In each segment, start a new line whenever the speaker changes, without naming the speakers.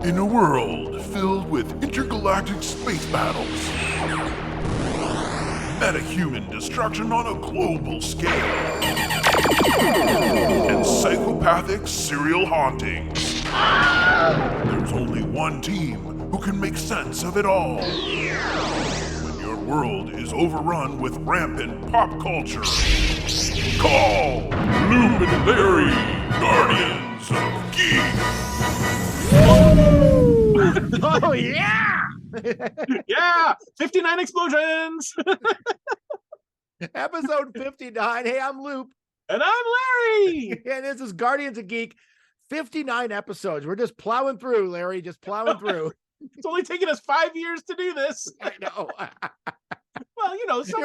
In a world filled with intergalactic space battles, metahuman destruction on a global scale, and psychopathic serial hauntings, there's only one team who can make sense of it all. When your world is overrun with rampant pop culture, call Loop and Larry, Guardians of Geek.
Oh yeah!
Yeah, 59 explosions.
Episode 59. Hey, I'm Loop.
And I'm Larry.
And this is Guardians of Geek. 59 episodes. We're just plowing through, Larry. Just plowing through.
It's only taken us 5 years to do this.
I know.
Well,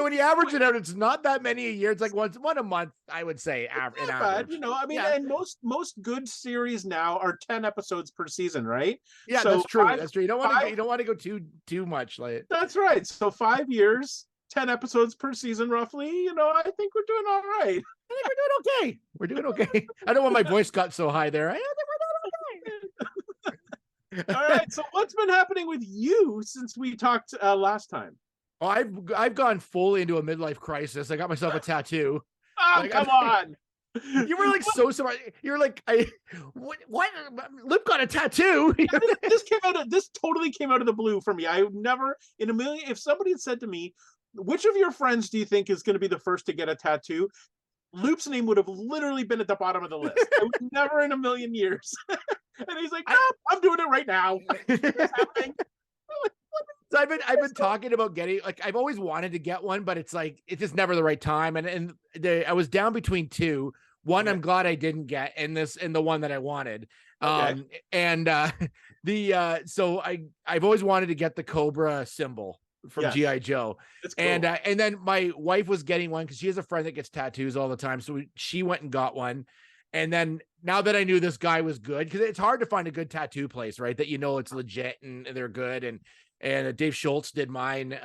When you average it out, it's not that many a year. It's like one a month, I would say.
not
In
bad,
average.
and most good series now are 10 episodes per season, right?
Yeah,
So
that's true.
five-
That's true. You don't want to go too much. Like
That's right. So 5 years, 10 episodes per season, roughly. I think we're doing all right.
I think we're doing okay. We're doing okay. I don't want my voice got so high there. I think we're doing okay.
All right. So what's been happening with you since we talked last time?
Oh, I've gone full into a midlife crisis. I got myself a tattoo.
Oh,
Like,
come on.
You were like so smart. You're like, what? Lip got a tattoo.
This totally came out of the blue for me. I would never in a million, if somebody had said to me, which of your friends do you think is going to be the first to get a tattoo? Loop's name would have literally been at the bottom of the list. I would never in a million years. And he's like, no, I'm doing it right now. It's happening.
So I've been talking about getting, like, I've always wanted to get one, but it's like it's just never the right time. And I was down between two. One,
Okay.
I'm glad I didn't get, and the one that I wanted.
Okay.
So I've always wanted to get the Cobra symbol from
Yes.
G.I. Joe.
It's cool.
And then my wife was getting one because she has a friend that gets tattoos all the time. So she went and got one. And then now that I knew this guy was good, because it's hard to find a good tattoo place, right? That it's legit and they're good. And Dave Schultz did mine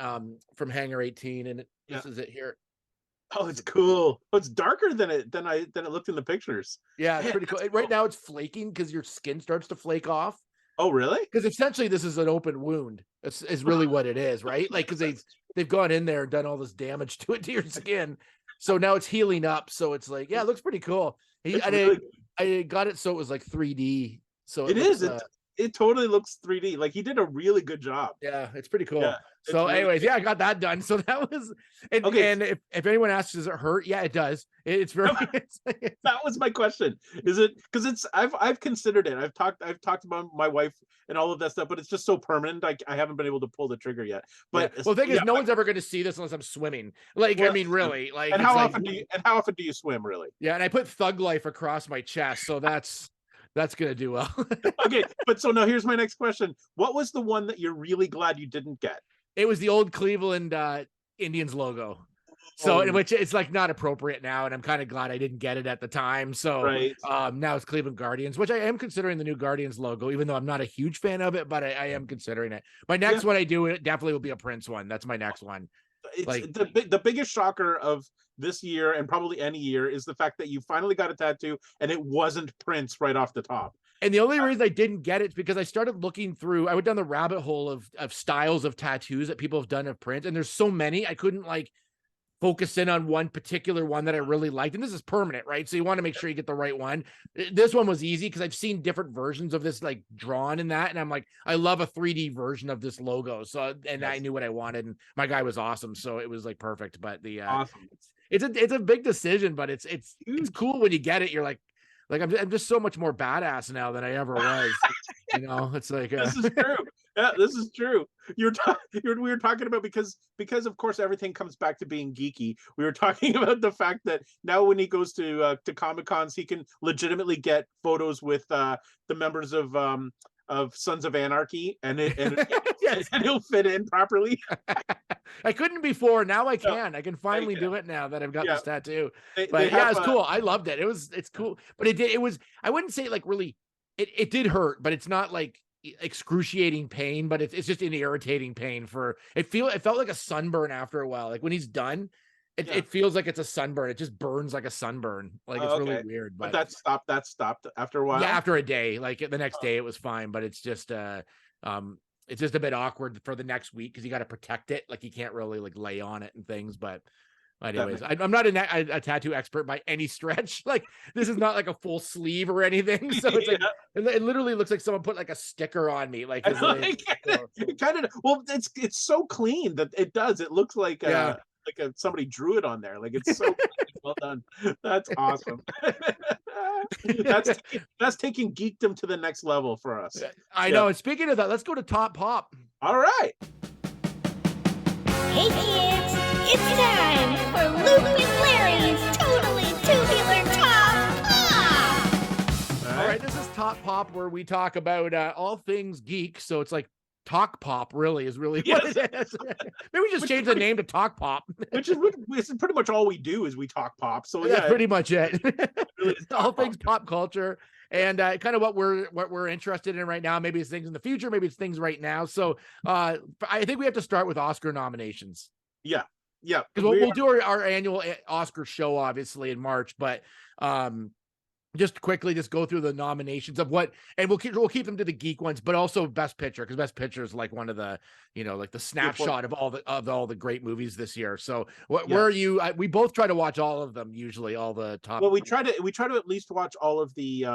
from Hangar 18, and this is it here.
Oh, it's cool. Oh, it's darker than it looked in the pictures.
Yeah, it's
Man,
pretty cool.
that's
Right
cool.
now it's flaking because your skin starts to flake off.
Oh, really?
Because essentially this is an open wound. Is really what it is, right? Like because they've gone in there and done all this damage to your skin. So now it's healing up. So it's like, yeah, it looks pretty cool. I got it so it was like 3D. So
It
looks,
is. It totally looks 3D. Like he did a really good job.
yeah, it's pretty cool.
Yeah, it's
So
really
anyways,
good.
yeah, I got that done. So that was, and,
Okay.
and if anyone asks, does it hurt? Yeah, it does. It's very,
That was my question. Is it because I've considered it. I've talked about my wife and all of that stuff, but it's just so permanent. I haven't been able to pull the trigger yet. But
well, the thing is,
yeah,
no one's ever going to see this unless I'm swimming. Like,
Well,
I mean, really, like,
and
it's
how
like-
often do you swim, really?
yeah, and I put Thug Life across my chest, so that's gonna do well.
Okay, but so now here's my next question. What was the one that you're really glad you didn't get?
It was the old Cleveland Indians logo. So, in which it's like not appropriate now, and I'm kind of glad I didn't get it at the time. So,
Right.
now it's Cleveland Guardians, which I am considering the new Guardians logo, even though I'm not a huge fan of it, but I am considering it. My next one I do it definitely will be a Prince one. That's my next one.
It's
Like-
the biggest shocker of this year and probably any year is the fact that you finally got a tattoo and it wasn't Prince right off the top.
And the only reason I didn't get it is because I started looking through. I went down the rabbit hole of styles of tattoos that people have done of Prince, and there's so many I couldn't like focus in on one particular one that I really liked. And this is permanent, right? So you want to make sure you get the right one. This one was easy because I've seen different versions of this like drawn in that, and I'm like, I love a 3D version of this logo. So I knew what I wanted, and my guy was awesome, so it was like perfect. But
Awesome.
it's a big decision, but it's cool when you get it. You're like I'm just so much more badass now than I ever was. It's like
This is true. Yeah, this is true. We were talking about because of course everything comes back to being geeky. We were talking about the fact that now when he goes to Comic-Cons, he can legitimately get photos with the members of Sons of Anarchy, and
Yes.
and he'll fit in properly.
I couldn't before. Now I
No,
can. I can finally
can.
do it now that I've got
Yeah.
this tattoo.
They
But yeah,
have,
it's cool. I loved it. It's cool. But it was, I wouldn't say like really, it did hurt, but it's not like excruciating pain, but it's just an irritating pain it felt like a sunburn after a while. Like when he's done, It feels like it's a sunburn. It just burns like a sunburn. Like it's really weird.
But that stopped after a while.
Yeah, after a day. Like the next day it was fine, but it's just a bit awkward for the next week because you got to protect it. Like you can't really like lay on it and things. But anyways, I'm not a tattoo expert by any stretch. Like this is not like a full sleeve or anything. So it's like it literally looks like someone put like a sticker on me. Like,
it kind of, well, it's so clean that it does. It looks like somebody drew it on there. Like it's so well done. That's awesome. that's taking geekdom to the next level for us.
I know. And speaking of that, let's go to Top Pop.
All right.
Hey kids, it's time for Luke and Larry's Totally Tubular Top Pop.
All right, this is Top Pop, where we talk about all things geek. So it's like Talk Pop, really, is really what it is. Maybe we just change the name to Talk Pop.
which is pretty much all we do is we talk pop. So
that's pretty much it.
Really
all things pop culture and kind of what we're interested in right now. Maybe it's things in the future, maybe it's things right now. So I think we have to start with Oscar nominations.
Yeah,
because we'll do our annual Oscar show obviously in March, but just quickly go through the nominations of what, and we'll keep them to the geek ones, but also Best Picture, because Best Picture is like one of the, like the snapshot of all the great movies this year. So where are you? We both try to watch all of them, usually all the top.
Well, we try to at least watch all of the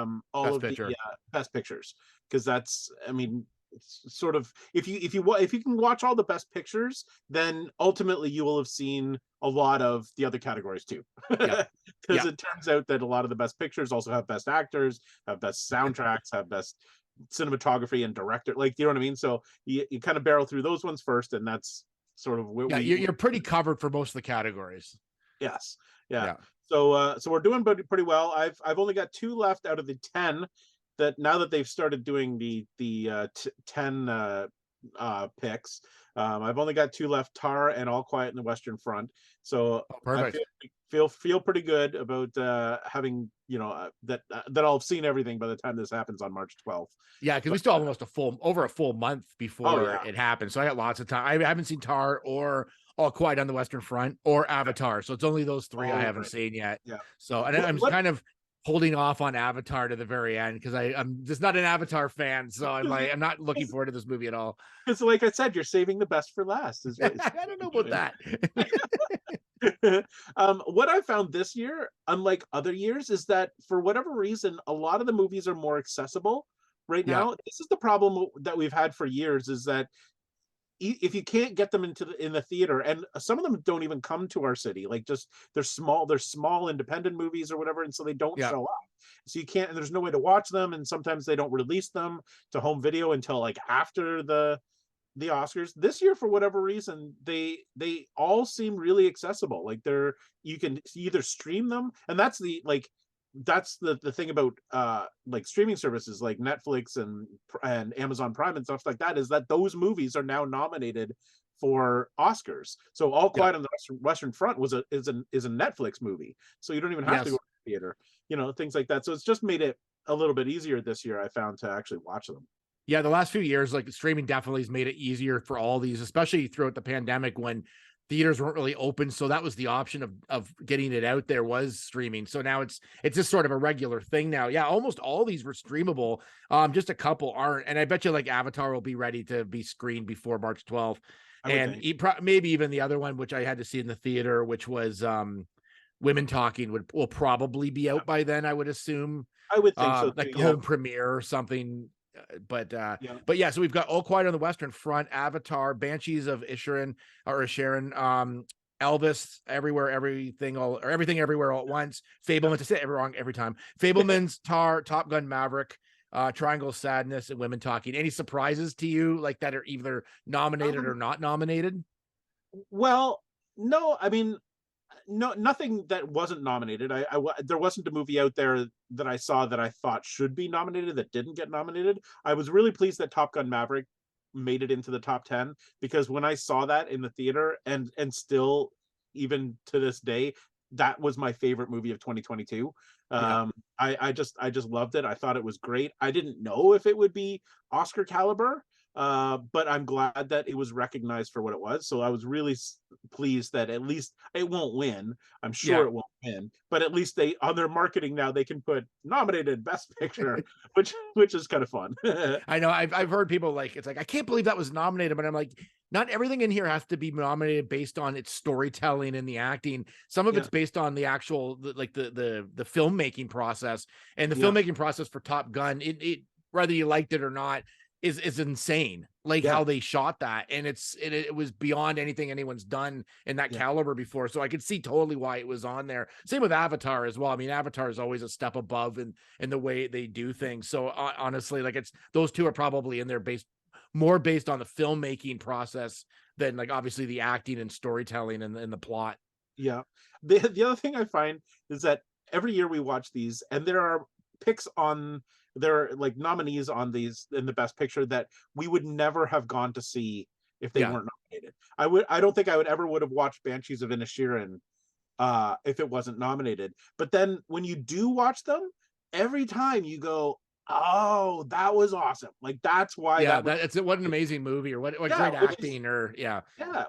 Best Pictures, because that's, I mean, it's sort of, if you can watch all the Best Pictures, then ultimately you will have seen a lot of the other categories too. Because it turns out that a lot of the Best Pictures also have Best Actors, have Best Soundtracks, have Best Cinematography and Director. Like, you know what I mean? So you kind of barrel through those ones first, and that's sort of what
you're pretty covered for most of the categories.
Yes. Yeah. So we're doing pretty well. I've only got 2 left out of the 10. That now that they've started doing the 10 picks, I've only got 2 left: Tar and All Quiet in the Western Front. So
perfect.
I feel pretty good about having that I'll have seen everything by the time this happens on March 12th.
Yeah, because we still have almost a full month before it happens. So I got lots of time. I haven't seen Tar or All Quiet on the Western Front or Avatar. So it's only those 3 I haven't seen yet.
Yeah.
So I'm kind of holding off on Avatar to the very end because I'm just not an Avatar fan, so I'm not looking forward to this movie at all.
Because, like I said, you're saving the best for last. I
don't know about
that. What I found this year, unlike other years, is that for whatever reason, a lot of the movies are more accessible right now. This is the problem that we've had for years: is that if you can't get them in the theater, and some of them don't even come to our city, like just they're small independent movies or whatever, and so they don't show up. So you can't, and there's no way to watch them, and sometimes they don't release them to home video until like after the Oscars. This year, for whatever reason, they all seem really accessible. Like you can either stream them, and that's the thing about like streaming services like Netflix and Amazon Prime and stuff like that, is that those movies are now nominated for Oscars. So All Quiet on the Western Front is a Netflix movie, so you don't even have to go to the theater, things like that. So it's just made it a little bit easier this year, I found, to actually watch them.
Yeah, the last few years, like streaming definitely has made it easier for all these, especially throughout the pandemic when theaters weren't really open. So that was the option of getting it out there, was streaming. So now it's just sort of a regular thing now. Yeah, almost all these were streamable. Just a couple aren't. And I bet you like Avatar will be ready to be screened before March 12th. And maybe even the other one, which I had to see in the theater, which was Women Talking, will probably be out by then, I would assume.
I would think so.
Like home premiere or something. But yeah, so we've got All Quiet on the Western Front, Avatar, Banshees of Inisherin, Elvis, Everything Everywhere All at Once, Fableman's, I say it wrong every time, Fableman's, Tar, Top Gun Maverick, Triangle of Sadness, and Women Talking. Any surprises to you like that are either nominated or not nominated?
Well, no, I mean, no, nothing that wasn't nominated. There wasn't a movie out there that I saw that I thought should be nominated that didn't get nominated. I was really pleased that Top Gun Maverick made it into the top 10, because when I saw that in the theater, and still even to this day, that was my favorite movie of 2022. I just loved it. I thought it was great. I didn't know if it would be Oscar caliber, but I'm glad that it was recognized for what it was. So I was really pleased that at least it won't win. I'm sure it won't win, but at least they on their marketing now they can put nominated Best Picture, which is kind of fun.
I know I've heard people like it's like I can't believe that was nominated, but I'm like, not everything in here has to be nominated based on its storytelling and the acting. Some of it's based on the actual like the filmmaking process, and the filmmaking process for Top Gun. It whether you liked it or not is insane. Like how they shot that, and it was beyond anything anyone's done in that caliber before. So I could see totally why it was on there. Same with Avatar as well. I mean, Avatar is always a step above in the way they do things. So honestly, like it's those two are probably in there more based on the filmmaking process than like obviously the acting and storytelling and the plot.
Yeah. The other thing I find is that every year we watch these, and there are picks on there are like nominees on these in the Best Picture that we would never have gone to see if they weren't nominated. I don't think I would have watched Banshees of Inisherin if it wasn't nominated. But then when you do watch them, every time you go, oh, that was awesome. Like that's why
what an amazing movie, or what great acting,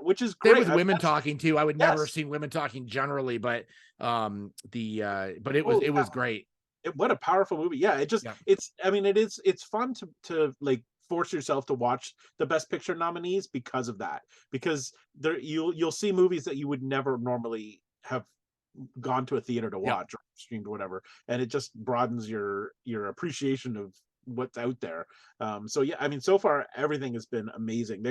which is great.
Same with women talking too. I would never have seen women talking generally, but it was great.
What a powerful movie. It's fun to like force yourself to watch the Best Picture nominees because of that, because there you'll see movies that you would never normally have gone to a theater to watch or streamed or whatever, and it just broadens your appreciation of what's out there. So far everything has been amazing.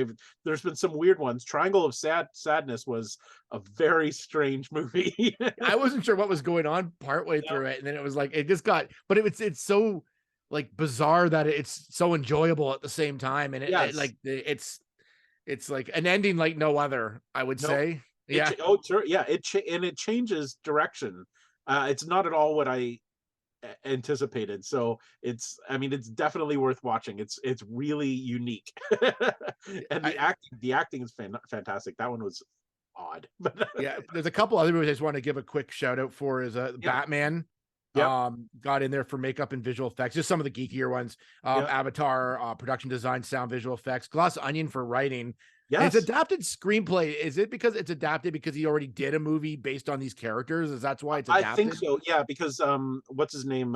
There's been some weird ones. Triangle of Sadness was a very strange movie.
I wasn't sure what was going on partway through it, and then it was like it just got, but it's so like bizarre that it's so enjoyable at the same time, and it's like an ending like no other, I would say.
It changes direction. It's not at all what I anticipated, so it's definitely worth watching. It's really unique. And the acting is fantastic. That one was odd.
There's a couple other movies I just want to give a quick shout out for. Is Batman got in there for makeup and visual effects, just some of the geekier ones. Avatar, production design, sound, visual effects. Glass Onion for writing. It's adapted screenplay. Is it because it's adapted because he already did a movie based on these characters? Is that's why it's adapted?
I think so. Yeah, because what's his name?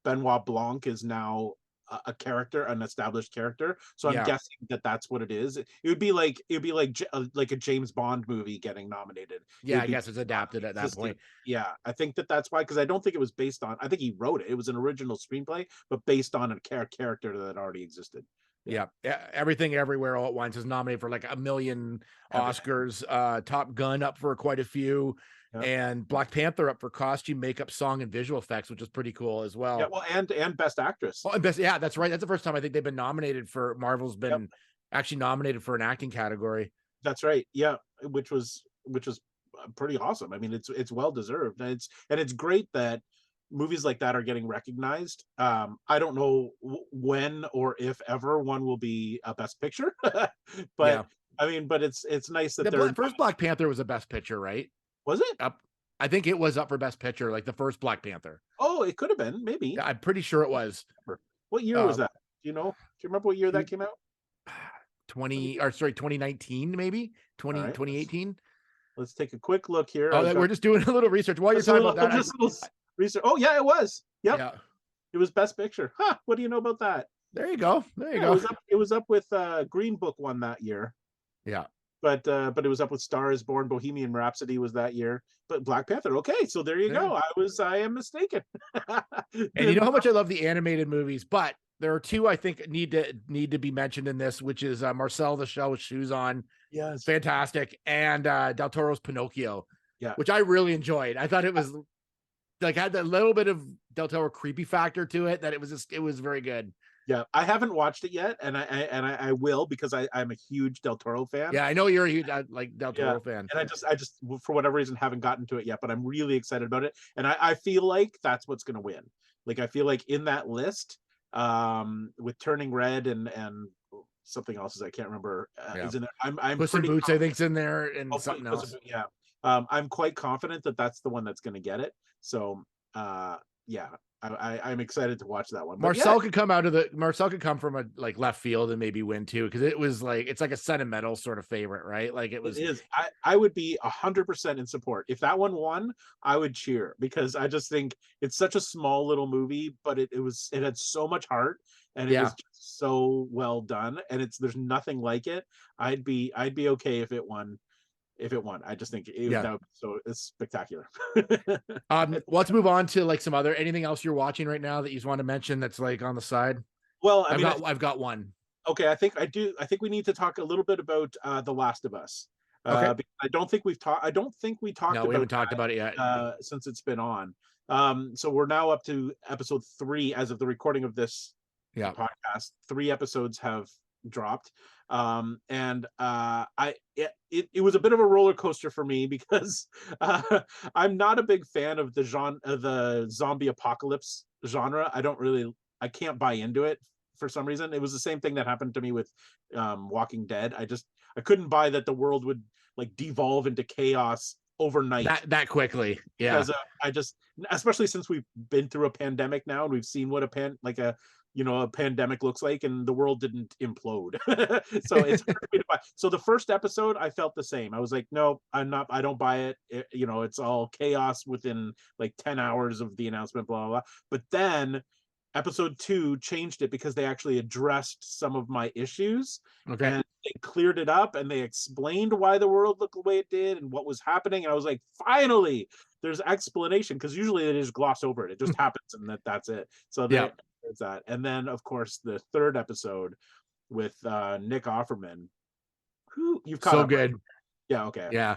Benoit Blanc is now a character, an established character. So I'm guessing that's what it is. It would be like a James Bond movie getting nominated.
I guess it's adapted at that point.
Yeah, I think that's why, because I don't think it was based on. I think he wrote it. It was an original screenplay, but based on a character that already existed.
Everything Everywhere All at Once is nominated for like 1 million Oscars. Top Gun up for quite a few, and Black Panther up for costume, makeup, song, and visual effects, which is pretty cool as well.
And Best Actress.
Oh, and that's right. That's the first time I think they've been nominated for. Marvel's been actually nominated for an acting category.
That's right. Yeah, which was pretty awesome. I mean, it's well deserved, and it's great that movies like that are getting recognized. I don't know when or if ever one will be a Best Picture, but it's nice that
the first Black Panther was a Best Picture, right?
Was it
up? I think it was up for Best Picture, like the first Black Panther.
Oh, it could have been, maybe.
Yeah, I'm pretty sure it was.
What year was that? Do you know? Do you remember what year that came out?
2019, maybe 2018.
Let's take a quick look here.
We're just doing a little research while you're talking about that.
Research. Oh yeah, it was. Yep. Yeah. It was Best Picture. Huh. What do you know about that?
There you go.
It was up with Green Book won that year.
Yeah.
But it was up with Star is Born, Bohemian Rhapsody was that year. But Black Panther. Okay, so there you go. I am mistaken.
And you know how much I love the animated movies, but there are two I think need to be mentioned in this, which is Marcel the Shell with Shoes On.
Yes.
Fantastic. And Del Toro's Pinocchio.
Yeah.
Which I really enjoyed. I thought it was like had that little bit of Del Toro creepy factor to it, that it was very good.
Yeah, I haven't watched it yet, and I will, because I'm a huge Del Toro fan.
Yeah, I know you're a huge Del Toro fan.
And I just for whatever reason haven't gotten to it yet, but I'm really excited about it, and I feel like that's what's going to win. Like I feel like in that list, with Turning Red and something else I can't remember is in there. I'm
Puss in Boots, I think's in there, and something else.
I'm quite confident that that's the one that's going to get it. So yeah, I'm excited to watch that one. But
Marcel could come from a like left field and maybe win too, because it was like it's like a sentimental sort of favorite, right? Like it was.
It is. I would be 100% in support if that one won. I would cheer because I just think it's such a small little movie, but it had so much heart and it was just so well done, and there's nothing like it. I'd be okay if it won. I just think that would be so it's spectacular.
Let's move on to like some other anything else you're watching right now that you just want to mention that's like on the side.
Well,
I've got one.
Okay, I think we need to talk a little bit about The Last of Us.
Okay.
I don't think we talked
No, we haven't talked about it yet.
Since it's been on. So we're now up to episode 3 as of the recording of this podcast. 3 episodes have dropped. And it was a bit of a roller coaster for me because I'm not a big fan of the zombie apocalypse genre. I can't buy into it for some reason. It was the same thing that happened to me with Walking Dead. I couldn't buy that the world would like devolve into chaos overnight
that quickly. Yeah,
because especially since we've been through a pandemic now and we've seen what a pandemic looks like, and the world didn't implode. So it's hard for me to buy. So the first episode I felt the same. I was like, no, I don't buy it. It's all chaos within like 10 hours of the announcement, blah blah blah. But then episode 2 changed it because they actually addressed some of my issues.
Okay.
And they cleared it up and they explained why the world looked the way it did and what was happening. And I was like, finally, there's explanation, because usually they just gloss over it. It just happens and that's it. So there's that. And then of course the third episode with Nick Offerman, who you've caught up
good.
Right? Yeah. Okay.
Yeah.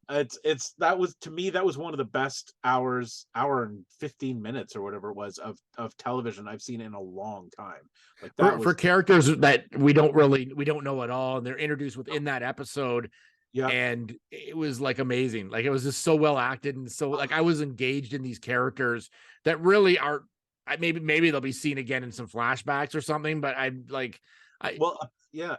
That was one of the best hour and 15 minutes or whatever it was of television I've seen in a long time. Like
for characters that we don't know at all, and they're introduced within that episode. Yeah. And it was like amazing. Like it was just so well acted, and so like I was engaged in these characters that really are maybe they'll be seen again in some flashbacks or something, but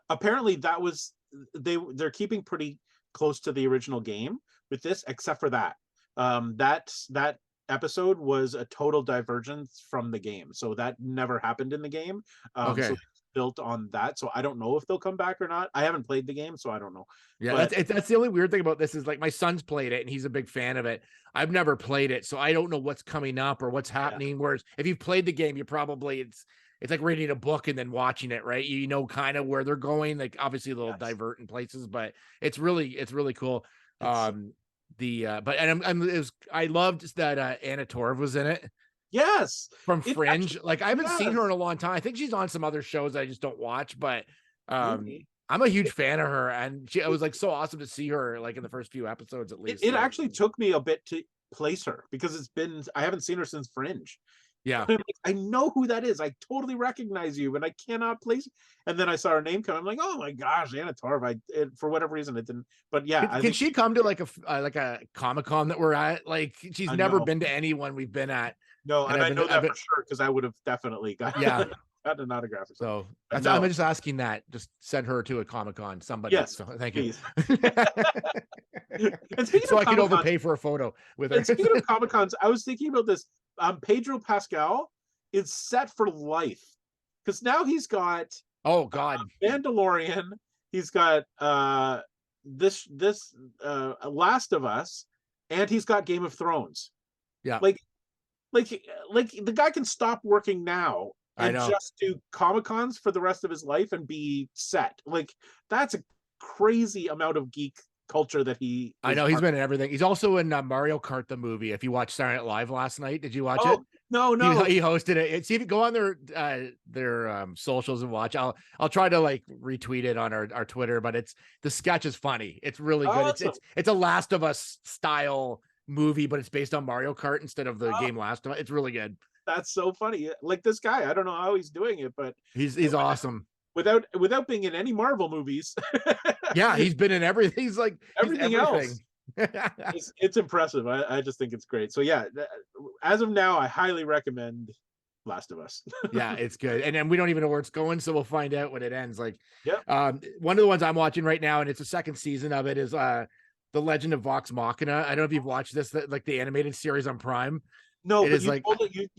apparently that was they're keeping pretty close to the original game with this, except for that that episode was a total divergence from the game, so that never happened in the game. So it's built on that, so I don't know if they'll come back or not. I haven't played the game, so I don't know.
That's the only weird thing about this is like my son's played it and he's a big fan of it. I've never played it, so I don't know what's coming up or what's happening. Whereas if you've played the game, you probably it's like reading a book and then watching it, right? You know kind of where they're going. Like obviously they'll divert in places, but it's really cool. I loved that Anna Torv was in it.
Yes,
from Fringe. Like I haven't seen her in a long time. I think she's on some other shows I just don't watch, but I'm a huge fan of her, and it was like so awesome to see her like in the first few episodes at least.
It actually took me a bit to place her because I haven't seen her since Fringe.
Yeah.
I know who that is. I totally recognize you, but I cannot place. And then I saw her name come. I'm like, oh my gosh, Anna Torv. For whatever reason, it didn't. But yeah,
can she come to like a Comic-Con that we're at? Like she's never been to anyone we've been at.
No, and I know that for sure because I would have definitely got an autograph.
So I'm just asking that. Just send her to a Comic-Con. Somebody.
Yes,
so thank you.
And
so I can overpay for a photo with her.
And speaking of Comic-Cons, I was thinking about this. Pedro Pascal is set for life because now he's got Mandalorian. He's got this Last of Us, and he's got Game of Thrones.
Yeah,
like the guy can stop working now and just do Comic-Cons for the rest of his life and be set. Like that's a crazy amount of geek culture that he
I know he's been in everything. He's also in Mario Kart the movie. If you watched Saturday Night Live last night, did you watch it?
No.
He hosted it. See if you go on their socials and watch. I'll try to like retweet it on our Twitter, but the sketch is funny. It's really good. It's a Last of Us style movie, but it's based on Mario Kart instead of the game Last of Us. It's really good.
That's so funny. Like this guy, I don't know how he's doing it, but
he's awesome.
Without being in any Marvel movies.
Yeah, he's been in everything. He's like
everything else. It's impressive. I just think it's great. So yeah, as of now, I highly recommend Last of Us.
Yeah, it's good. And we don't even know where it's going, so we'll find out when it ends. Like, one of the ones I'm watching right now, and it's the second season of it, is The Legend of Vox Machina. I don't know if you've watched this, like the animated series on Prime.
No,
It
but
is
you
like
told it,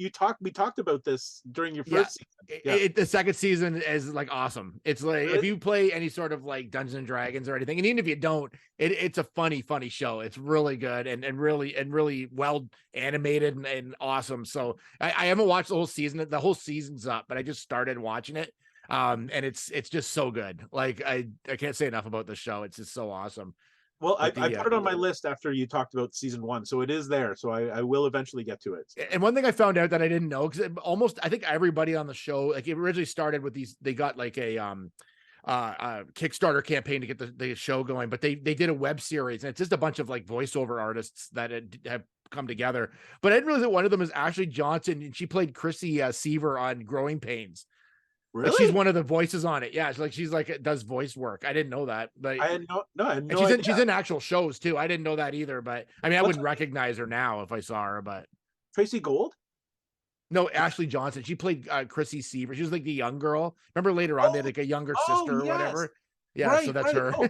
we talked about this during your first season. Yeah.
the second season is like awesome. It's like
Really?
if you play any sort of like Dungeons and Dragons or anything, and even if you don't, it's a funny show. It's really good and really well animated and awesome. So I haven't watched the whole season. The whole season's up, but I just started watching it. And it's just so good. Like I can't say enough about the show. It's just so awesome.
Well, I
But
put it on my list after you talked about season 1, so it is there. So I will eventually get to it.
And one thing I found out that I didn't know, because I think everybody on the show, like it originally started with they got like a Kickstarter campaign to get the show going, but they did a web series, and it's just a bunch of like voiceover artists that have come together. But I didn't realize that one of them is Ashley Johnson, and she played Chrissy Seaver on Growing Pains.
Really?
Like she's one of the voices on it. Yeah, she's like does voice work. I didn't know that, but
I had no
and
idea.
she's in actual shows too. I didn't know that either, but I mean, I wouldn't recognize her now if I saw her. But
Tracy Gold?
no, Ashley Johnson. She played Chrissy Seaver. She was like the young girl. Remember later on they had like a younger sister or whatever. Yeah,
right,
so that's her.
Oh,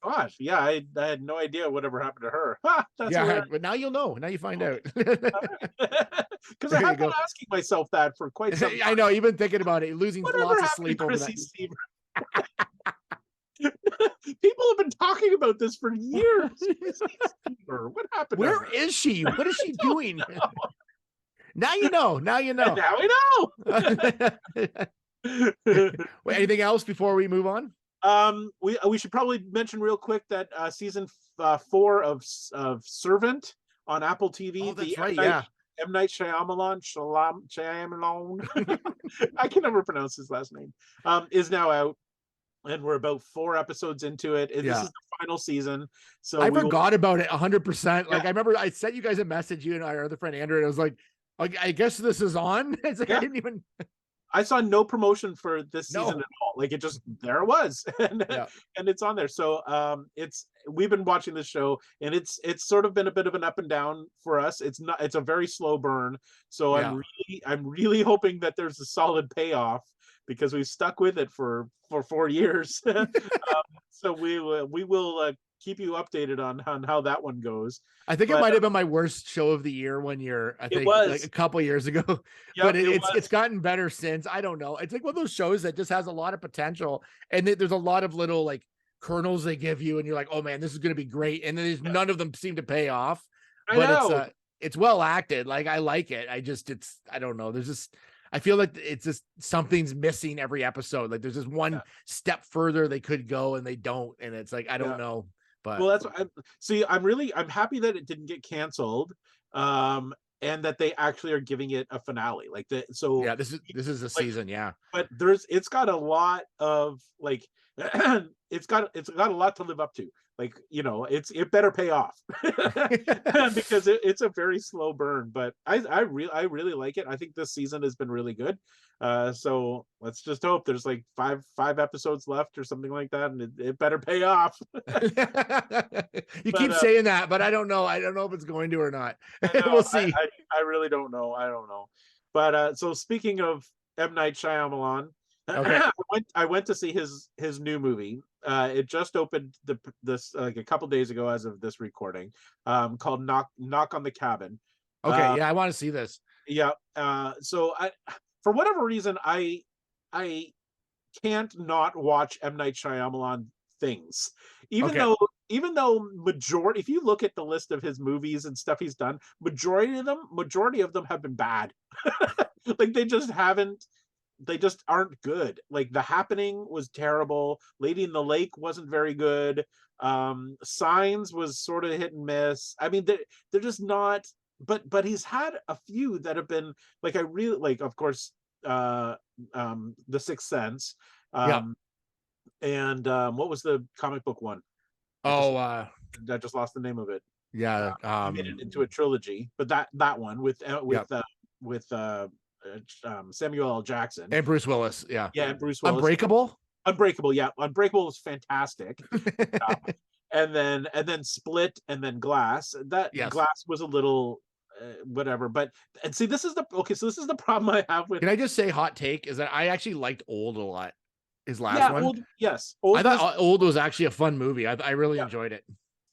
gosh, yeah, I had no idea whatever happened to her. That's
yeah, but now you'll know. Now you find out.
Because I have been asking myself that for quite some time.
I know you've been thinking about it, losing lots of sleep over that.
Seaver? People have been talking about this for years. What happened?
Where is she? What is she doing? Now you know. Now you know.
And now we know.
Wait, anything else before we move on?
We should probably mention real quick that season 4 of Servant on Apple TV.
Oh, that's right. Yeah.
M. Night Shyamalan, I can never pronounce his last name, is now out, and we're about 4 episodes into it. And this is the final season. So
I forgot about it 100%. Like I remember I sent you guys a message, you and our other friend Andrew, and I was like, I guess this is on. It's like I didn't even.
I saw no promotion for this season at all. Like it just there it was, and it's on there. So we've been watching this show, and it's sort of been a bit of an up and down for us. It's a very slow burn. So I'm really hoping that there's a solid payoff, because we've stuck with it for 4 years. So we will keep you updated on how that one goes.
I think it might have been my worst show of the year one year. I think
it was
like a couple years ago, but it's gotten better since. I don't know. It's like one of those shows that just has a lot of potential, and there's a lot of little like kernels they give you, and you're like, oh man, this is going to be great. And then none of them seem to pay off. But it's well acted. Like I like it. I don't know. I feel like it's just something's missing every episode. Like there's just one step further they could go and they don't. And it's like, I don't know. But
well, that's I'm happy that it didn't get canceled. And that they actually are giving it a finale. Like that. So
yeah, this is a season. Yeah.
But it's got a lot of like, it's got a lot to live up to. Like, it better pay off because it's a very slow burn, but I really like it. I think this season has been really good. So let's just hope there's like five episodes left or something like that, and it better pay off.
You keep saying that, but I don't know. I don't know if it's going to or not. We'll see.
I really don't know. I don't know. But so speaking of M. Night Shyamalan, okay. I went to see his new movie. It just opened this like a couple days ago as of this recording, called Knock on the Cabin.
Okay, yeah, I want to see this.
Yeah. So for whatever reason, I can't not watch M. Night Shyamalan things, even though majority, if you look at the list of his movies and stuff he's done, majority of them have been bad. Like they just aren't good. Like The Happening was terrible. Lady in the Lake wasn't very good. Signs was sort of hit and miss. I mean, they're just not. But he's had a few that have been like, I really like. Of course, The Sixth Sense. And what was the comic book one? I just lost the name of it.
Yeah,
made it into a trilogy. But that one with Samuel L. Jackson
and Bruce Willis. Yeah,
and Bruce Willis. Unbreakable. Yeah, Unbreakable was fantastic. And then Split, and then Glass. Glass was a little whatever. But see, this is the problem I have with.
Can I just say, hot take is that I actually liked Old a lot. His last one.
Old, yes.
I thought Old was actually a fun movie. I really enjoyed it.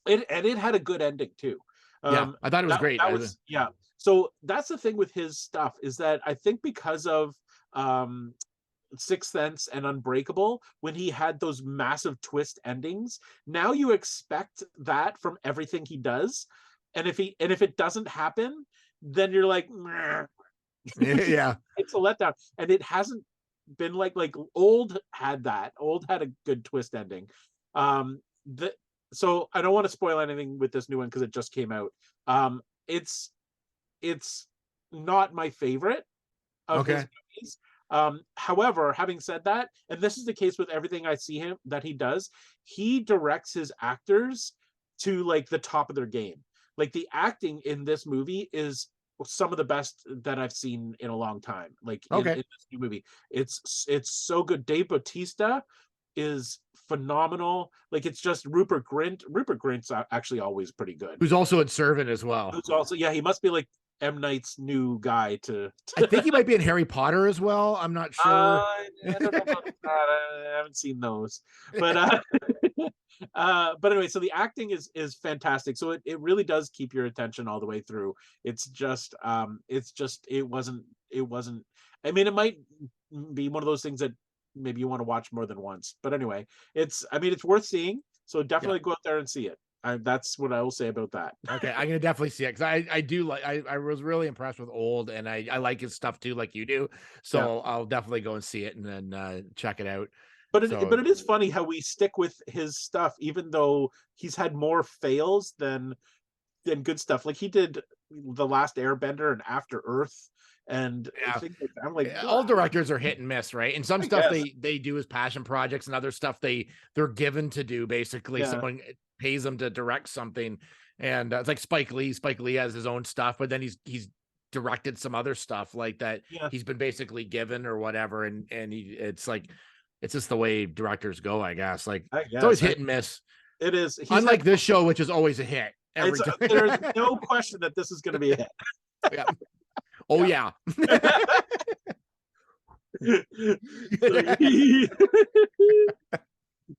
It had a good ending too.
I thought it was great.
So that's the thing with his stuff, is that I think because of Sixth Sense and Unbreakable, when he had those massive twist endings, now you expect that from everything he does. And if it doesn't happen, then you're like, "Meh."
Yeah.
It's a letdown. And it hasn't been like Old had that. Old had a good twist ending. So I don't want to spoil anything with this new one because it just came out. It's not my favorite of his movies. However, having said that, and this is the case with everything I see him that he does, he directs his actors to like the top of their game. Like the acting in this movie is some of the best that I've seen in a long time. Like in this new movie, it's so good. Dave Bautista is phenomenal. Like it's just Rupert Grint. Rupert Grint's actually always pretty good.
Who's also in Servant as well.
Who's also, yeah, he must be like M. Night's new guy to
I think he might be in Harry Potter as well. I'm not sure.
I don't know about that. I haven't seen those, but but anyway, so the acting is fantastic. So it really does keep your attention all the way through. It wasn't. I mean, it might be one of those things that maybe you want to watch more than once. But anyway, it's worth seeing. So definitely go out there and see it. That's what I will say about that.
Okay, I'm gonna definitely see it because I do like I was really impressed with Old, and I like his stuff too, like you do. So I'll definitely go and see it and then check it out.
But it is funny how we stick with his stuff, even though he's had more fails than good stuff. Like he did The Last Airbender and After Earth, and I'm like,
all directors are hit and miss, right? And some stuff they do as passion projects, and other stuff they're given to do. Basically, someone pays them to direct something, and it's like Spike Lee. Spike Lee has his own stuff, but then he's directed some other stuff like that. He's been basically given or whatever, and it's like it's just the way directors go, I guess. Like it's always hit and miss.
It is.
Unlike this show, which is always a hit. Every time.
There's no question that this is going to be a hit.
Yeah. Oh yeah.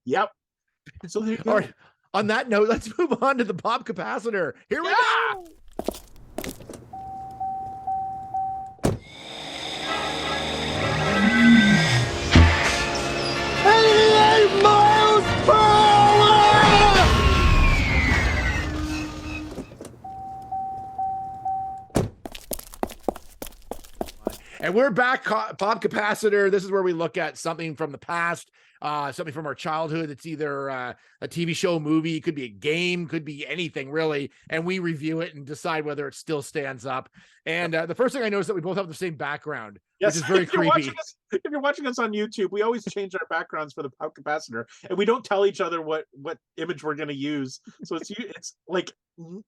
Yep. So there you go.
All right. On that note, let's move on to the pop capacitor. Here we go. And we're back, pop capacitor. This is where we look at something from the past, something from our childhood. It's either a TV show, movie, could be a game, could be anything really. And we review it and decide whether it still stands up. And the first thing I noticed that we both have the same background, which is very creepy.
If you're watching us on YouTube, we always change our backgrounds for the pop capacitor, and we don't tell each other what image we're going to use. So it's like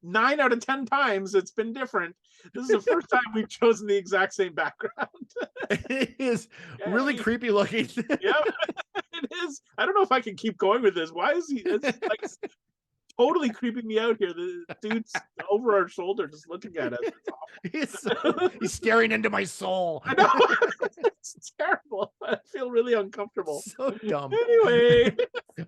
9 out of 10 times it's been different. This is the first time we've chosen the exact same background.
It is really creepy looking.
Yeah, it is. I don't know if I can keep going with this. Why is he? It's like totally creeping me out here. The dude's over our shoulder, just looking at us.
He's staring into my soul.
I know. It's terrible. I feel really uncomfortable.
So dumb.
Anyway.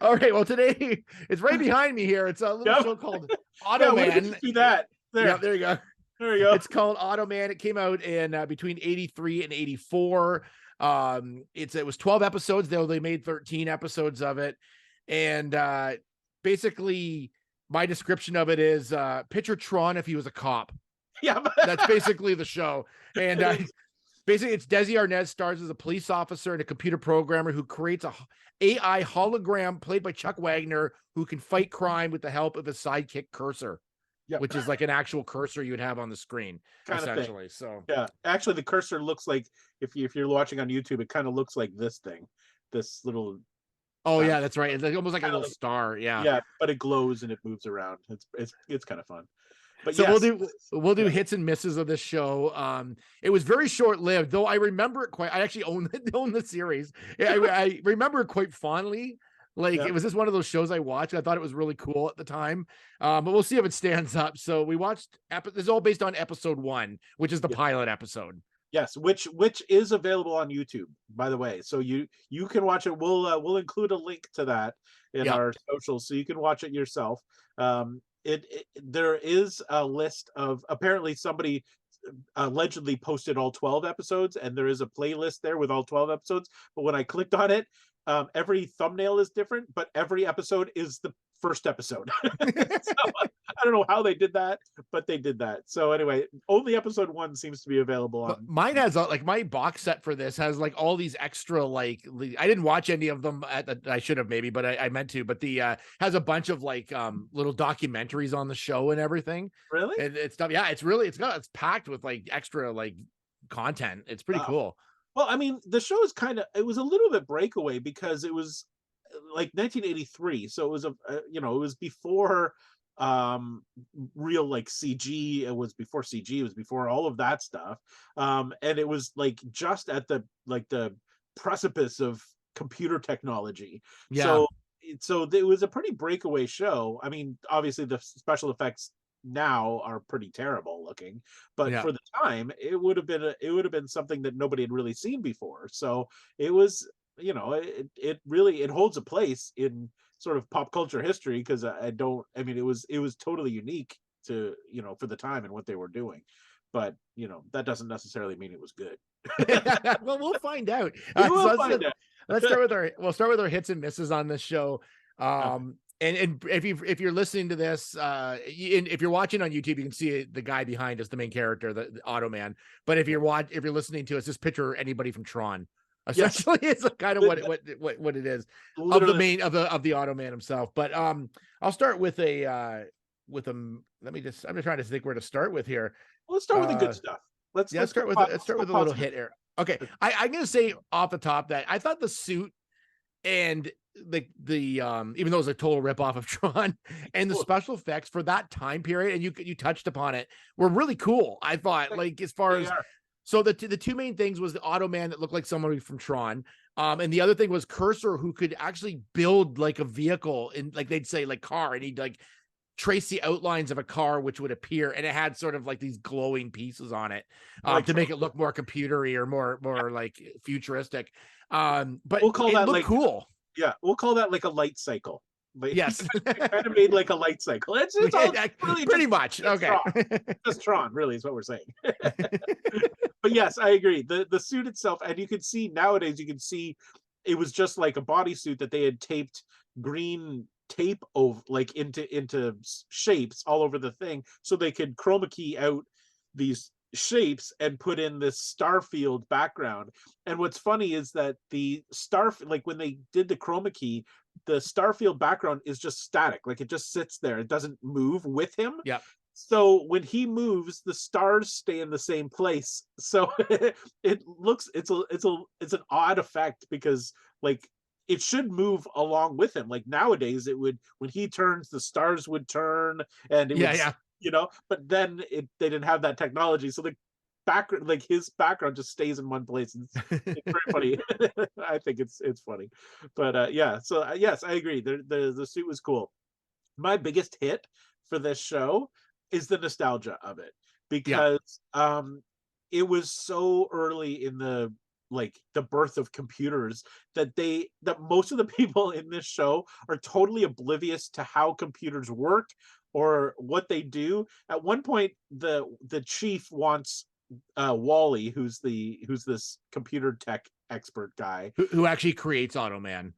All right. Well, today it's right behind me here. It's a little show called AUTOMAN.
Do that. There.
Yeah, there you go.
There you go.
It's called AUTOMAN. It came out in between 83 and 84. It was 12 episodes, though they made 13 episodes of it. And basically my description of it is picture Tron if he was a cop.
Yeah.
That's basically the show. And basically it's Desi Arnaz stars as a police officer and a computer programmer who creates a AI hologram played by Chuck Wagner who can fight crime with the help of his sidekick Cursor.
Yep.
Which is like an actual cursor you would have on the screen,
kind
essentially. So
yeah, actually, the cursor looks like if you're watching on YouTube, it kind of looks like this thing, this little.
Oh yeah, that's right. It's like, almost like a little star. Yeah.
Yeah, but it glows and it moves around. It's kind of fun. But
so
yes.
we'll do hits and misses of this show. It was very short lived, though. I remember it quite. I actually own the series. I remember it quite fondly. Like it was just one of those shows I watched. I thought it was really cool at the time, but we'll see if it stands up. So we watched. This is all based on episode 1, which is the pilot episode.
Yes, which is available on YouTube, by the way. So you can watch it. We'll include a link to that in our socials, so you can watch it yourself. There is a list of apparently somebody allegedly posted all 12 episodes, and there is a playlist there with all 12 episodes. But when I clicked on it, every thumbnail is different, but every episode is the first episode. So, I don't know how they did that, but they did that. So anyway, only episode 1 seems to be available on.
Mine has like my box set for this has like all these extra like I didn't watch any of them I should have maybe, but I meant to. But the has a bunch of like little documentaries on the show and everything.
Really?
And it's stuff. Yeah, it's packed with like extra like content. It's pretty cool.
Well, I mean, the show is it was a little bit breakaway because it was like 1983, so it was it was before real like CG. It was before CG. It was before all of that stuff, and it was like just at the precipice of computer technology.
Yeah.
So it was a pretty breakaway show. I mean, obviously the special effects now are pretty terrible looking, but for the time it would have been something that nobody had really seen before. So it was, it really holds a place in sort of pop culture history, because it was totally unique to, for the time and what they were doing. But that doesn't necessarily mean it was good.
Well, we'll find out. Let's start with our hits and misses on this show. And if you're listening to this, if you're watching on YouTube, you can see the guy behind us, the main character, the Automan. But if you're listening to us, just picture anybody from Tron. Essentially, it's kind of what it is. Literally. of the Automan himself. But I'll start with a I'm just trying to think where to start with here.
Well, let's start with the good stuff. Let's start with
a little hit here. Okay, I'm gonna say off the top that I thought the suit and the even though it was a total ripoff of Tron, and the special effects for that time period, and you touched upon it, were really cool. I thought, like, as far as so the two main things was the Automan that looked like somebody from Tron, and the other thing was Cursor, who could actually build like a vehicle in, like they'd say like car, and he'd like trace the outlines of a car which would appear, and it had sort of like these glowing pieces on it to make it look more computery or more like futuristic. But
we'll call that like
cool.
Yeah, we'll call that like a light cycle. Like,
yes,
kind of made like a light cycle. It's all really
pretty much okay.
Just Tron, really, is what we're saying. But yes, I agree. The suit itself, and you can see nowadays, it was just like a bodysuit that they had taped green tape over, like into shapes all over the thing, so they could chroma key out these shapes and put in this starfield background. And what's funny is that the like when they did the chroma key, the starfield background is just static, like it just sits there, it doesn't move with him.
Yeah.
So when he moves, the stars stay in the same place. So it's an odd effect, because like it should move along with him. Like nowadays it would, when he turns, the stars would turn, and it would, but then they didn't have that technology. So the background, like his background just stays in one place. And it's very funny. I think it's funny, but so yes, I agree. The suit was cool. My biggest hit for this show is the nostalgia of it, because it was so early in the birth of computers that most of the people in this show are totally oblivious to how computers work or what they do. At one point, the chief wants Wally, who's this computer tech expert guy
who actually creates Automan,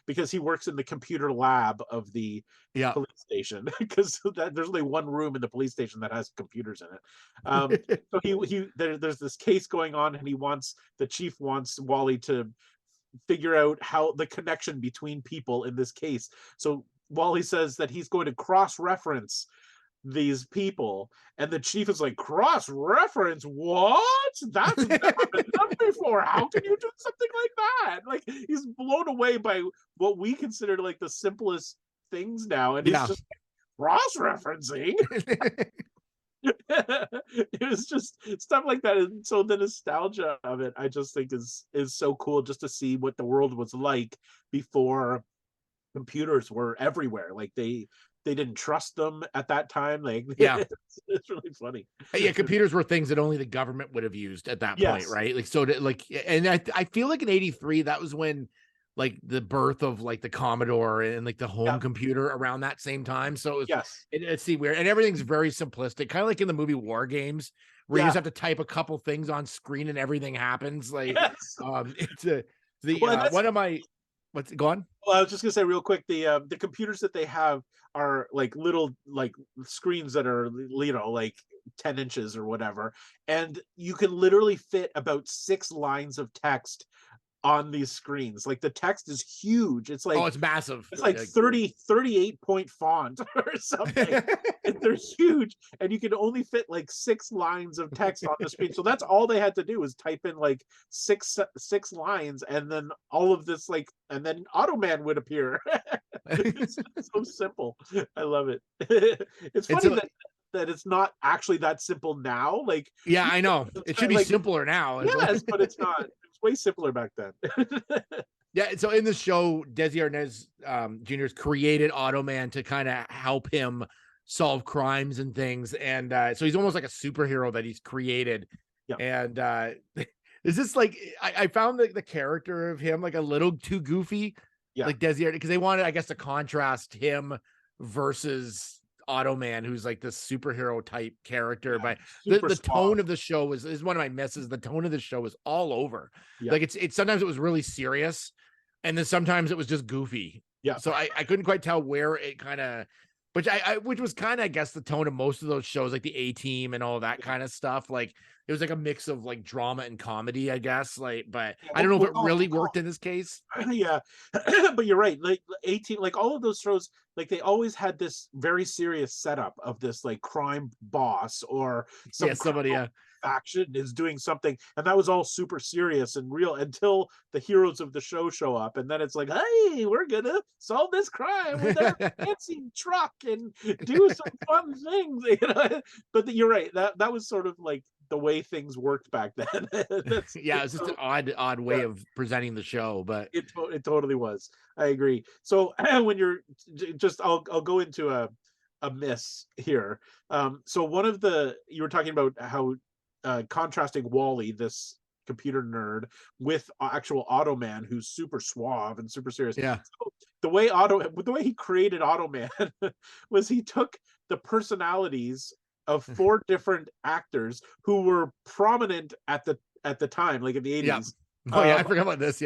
because he works in the computer lab of the police station, because there's only one room in the police station that has computers in it. So there's this case going on, and the chief wants Wally to figure out how the connection between people in this case. So Wally says that he's going to cross-reference these people, and the chief is like, cross-reference? What? That's never been done before. How can you do something like that? Like, he's blown away by what we consider like the simplest things now, and he's just cross-referencing. It was just stuff like that. And so the nostalgia of it, I just think is so cool, just to see what the world was like before computers were everywhere. Like they didn't trust them at that time. Like, it's really funny.
Yeah, computers were things that only the government would have used at that point, right? Like, so and I feel like in '83, that was when like the birth of like the Commodore and like the home computer around that same time. So it was, it's weird, and everything's very simplistic, kind of like in the movie War Games, where you just have to type a couple things on screen and everything happens. Like, it's one of my go on.
Well, I was just gonna say real quick, the computers that they have are like little like screens that are, you know, like 10 inches or whatever, and you can literally fit about 6 lines of text on these screens. Like the text is huge. It's like,
it's massive.
It's like 38 point font or something. And they're huge, and you can only fit like 6 lines of text on the screen. So that's all they had to do was type in like six lines, and then all of this, like, and then Automan would appear. It's so simple. I love it. It's funny that it's not actually that simple now. Like,
yeah, I know it should be like, simpler now.
Yes, but it's not. Way simpler back then.
Yeah, so in the show, Desi Arnaz Jr.'s created Automan to kind of help him solve crimes and things, and so he's almost like a superhero that he's created. And is this like I found the character of him like a little too goofy, like Desi Arnaz, because they wanted, I guess, to contrast him versus Automan, who's like this superhero type character. But the tone of the show is one of my misses. The tone of the show is all over. Like it's sometimes it was really serious, and then sometimes it was just goofy. So I couldn't quite tell where it kind of, which was kind of, I guess, the tone of most of those shows, like the A-Team and all that kind of stuff. Like it was like a mix of like drama and comedy, I guess. Like, but I don't know if it really worked in this case.
Yeah, but you're right. Like A-Team, like all of those shows, like they always had this very serious setup of this like crime boss or somebody faction is doing something, and that was all super serious and real until the heroes of the show up, and then it's like, hey, we're gonna solve this crime with our fancy truck and do some fun things, you know. But you're right, that was sort of like the way things worked back then. It's
just an odd way of presenting the show, but
it totally was. I agree. So when you're just, I'll go into a miss here. So one of you were talking about how contrasting Wally, this computer nerd, with actual Automan, who's super suave and super serious.
Yeah.
So the way he created Automan was he took the personalities of 4 different actors who were prominent at the time, like in the 80s.
I forgot about this.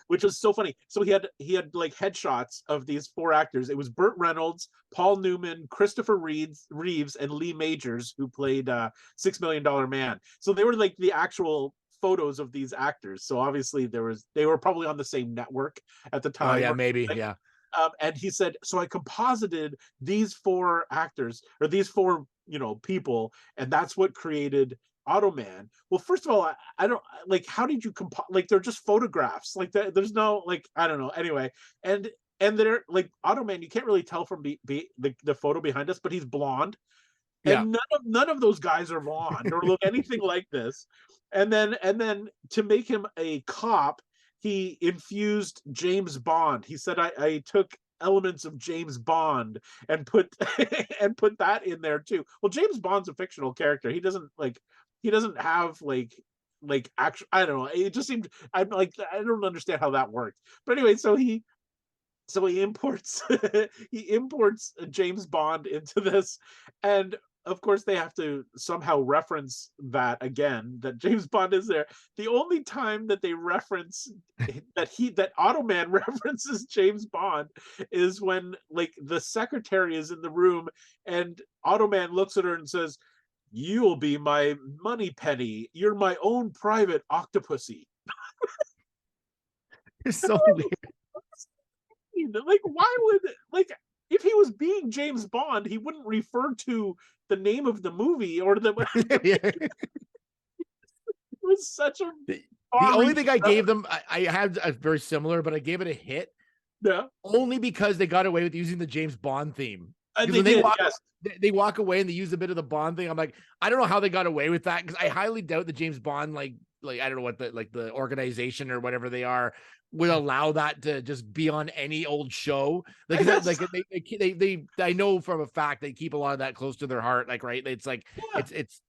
Which was so funny. So he had like headshots of these 4 actors. It was Burt Reynolds, Paul Newman, Christopher Reeves, and Lee Majors, who played $6 Million Man. So they were like the actual photos of these actors. So obviously they were probably on the same network at the time. And he said, so I composited these 4 actors, or these 4, you know, people, and that's what created Automan. Well, first of all, I don't like, how did you like, they're just photographs, like there's no, like, I don't know. Anyway, and they're like, Automan, you can't really tell from the photo behind us, but he's blonde. And none of those guys are blonde or look anything like this. And then to make him a cop, he infused James Bond. He said, I took elements of James Bond and put that in there too. Well, James Bond's a fictional character. He doesn't have like actual, I don't know. It just seemed, I'm like, I don't understand how that worked. But anyway, so he imports James Bond into this, and of course they have to somehow reference that again, that James Bond is there. The only time that they reference that Automan references James Bond is when like the secretary is in the room and Automan looks at her and says, "You'll be my money penny. You're my own private octopussy."
It's so weird.
Like, why would, like, if he was being James Bond, he wouldn't refer to the name of the movie or the. It was such a.
The only thing I gave them, I had a very similar, but I gave it a hit.
Yeah.
Only because they got away with using the James Bond theme. They walk away and they use a bit of the Bond thing. I'm like, I don't know how they got away with that, because I highly doubt the James Bond like like, I don't know what the organization or whatever they are would allow that to just be on any old show. Like, they I know from a fact they keep a lot of that close to their heart. Like, right, it's like it's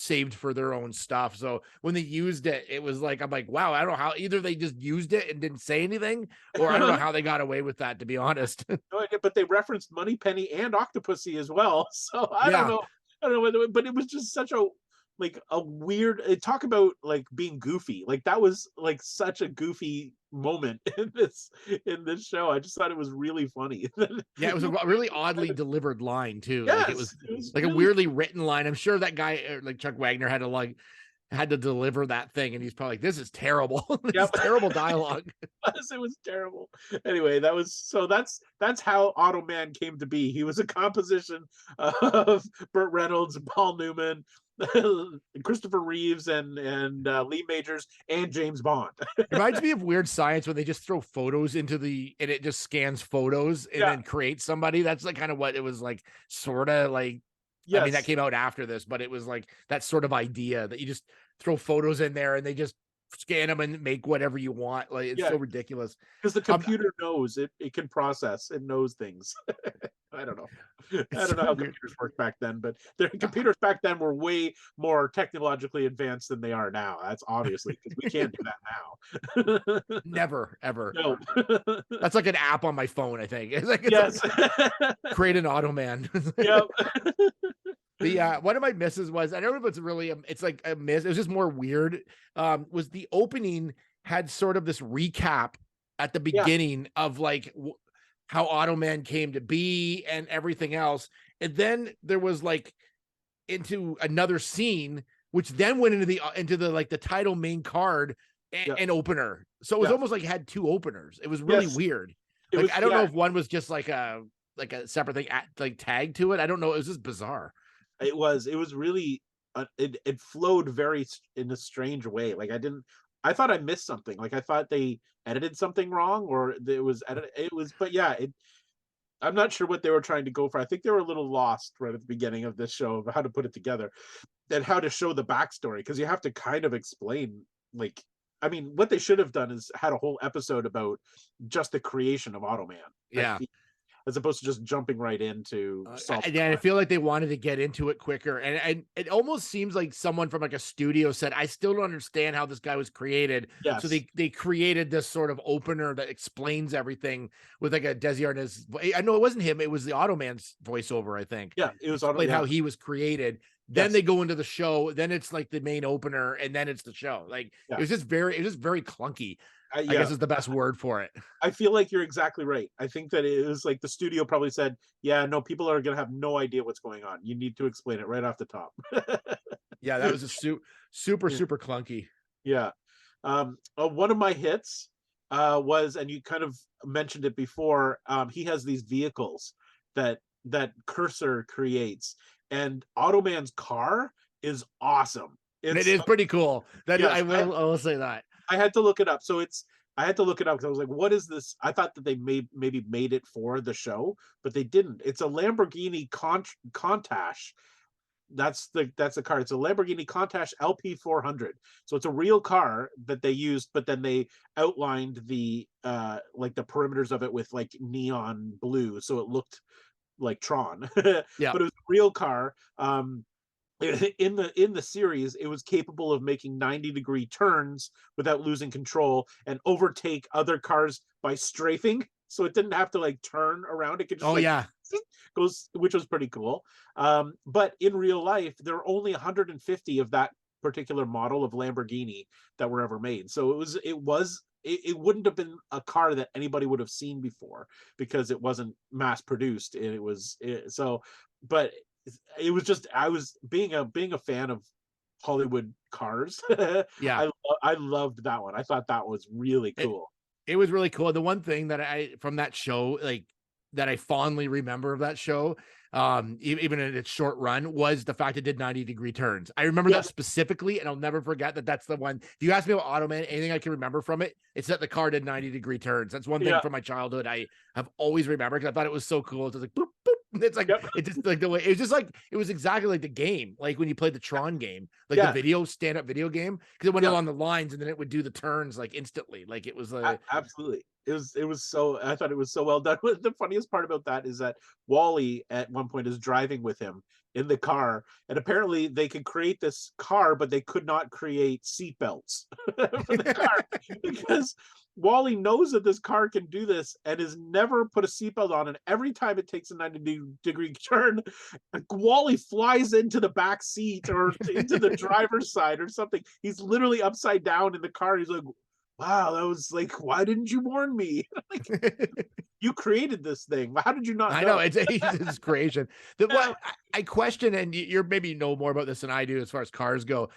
saved for their own stuff. So when they used it, it was like, I'm like, wow, I don't know how, either they just used it and didn't say anything, or I don't know how they got away with that, to be honest.
No idea, but they referenced Moneypenny and Octopussy as well. So I
Yeah.
don't know. I don't know whether, but it was just such a weird, talk about like being goofy. Like that was like such a goofy moment in this show. I just thought it was really funny.
Yeah, it was a really oddly delivered line too.
Yes,
Like it was like
really
a weirdly written line. I'm sure that guy, like Chuck Wagner, had to deliver that thing, and he's probably like, this is terrible. This is terrible dialogue.
It was terrible. Anyway, that's how Automan came to be. He was a composition of Burt Reynolds, Paul Newman, Christopher Reeves, and Lee Majors, and James Bond.
It reminds me of Weird Science, when they just throw photos and it just scans photos and then creates somebody. That's like kind of what it was like, sort of like. Yes. I mean, that came out after this, but it was like that sort of idea that you just throw photos in there and they just scan them and make whatever you want. Like, it's so ridiculous.
Because the computer knows it can process, it knows things. I don't know. I don't know how computers worked back then, but their computers back then were way more technologically advanced than they are now. That's obviously, because we can't do that now.
Never, ever.
No.
That's like an app on my phone, I think. It's like, create an Automan.
Yep.
One of my misses was, I don't know if it's really it's like a miss, it was just more weird, was the opening had sort of this recap at the beginning of like how Automan came to be and everything else, and then there was like into another scene which then went into the like the title main card and opener. So it was almost like it had two openers. It was really weird. Like, I don't know if one was just like a separate thing like tagged to it. I don't know. It was just bizarre.
It was really it flowed very in a strange way. Like I thought I missed something. Like I thought they edited something wrong, or it was edited. It was, but I'm not sure what they were trying to go for. I think they were a little lost right at the beginning of this show of how to put it together and how to show the backstory, because you have to kind of explain, like, I mean, what they should have done is had a whole episode about just the creation of Automan.
Yeah.
As opposed to just jumping right into
I feel like they wanted to get into it quicker, and it almost seems like someone from like a studio said, I still don't understand how this guy was created.
Yes.
So they created this sort of opener that explains everything with like a Desi Arnaz. I know it wasn't him, it was the Automan's voiceover, I think.
Yeah, it was
how he was created. Then they go into the show, then it's like the main opener, and then it's the show. Like it was just very clunky. I guess is the best word for it.
I feel like you're exactly right. I think that it was like the studio probably said, yeah, no, people are going to have no idea what's going on. You need to explain it right off the top.
Yeah, that was a super clunky.
Yeah. One of my hits was, and you kind of mentioned it before, he has these vehicles that Cursor creates, and Automan's car is awesome.
It is pretty cool. I will say that.
I had to look it up. So I had to look it up because I was like, what is this? I thought that they maybe made it for the show, but they didn't. It's a Lamborghini Countach. That's the car. It's a Lamborghini Countach LP 400. So it's a real car that they used, but then they outlined the like the perimeters of it with like neon blue, so it looked like Tron.
Yeah.
But it was a real car. In the series, it was capable of making 90-degree turns without losing control and overtake other cars by strafing. So it didn't have to like turn around. It could just goes, which was pretty cool. But in real life, there are only 150 of that particular model of Lamborghini that were ever made. So it wouldn't have been a car that anybody would have seen before because it wasn't mass produced. And but it was just, I was being a fan of Hollywood cars.
Yeah,
I loved that one. I thought that was really cool.
It was really cool. The one thing that from that show, like that I fondly remember of that show, even in its short run, was the fact it did 90-degree turns. I remember that specifically, and I'll never forget that. That's the one. If you ask me about Automan, anything I can remember from it, it's that the car did 90-degree turns. That's one thing from my childhood I have always remembered, because I thought it was so cool. It's like boop boop It's like
Yep.
it just like the way it was just like it was exactly like the game, like when you played the Tron game, like
Yeah.
the video stand-up video game, because it went
Yeah.
along the lines and then it would do the turns like instantly. Like it was like
Absolutely. It was so, I thought it was so well done. The funniest part about that is that Wally at one point is driving with him in the car, and apparently they could create this car, but they could not create seatbelts for the car because Wally knows that this car can do this and has never put a seatbelt on. And every time it takes a 90-degree turn, Wally flies into the back seat or into the driver's side or something. He's literally upside down in the car. He's like, wow, that was like, why didn't you warn me? Like, you created this thing. How did you not know?
I know it's his creation. What I question, and you're maybe know more about this than I do as far as cars go,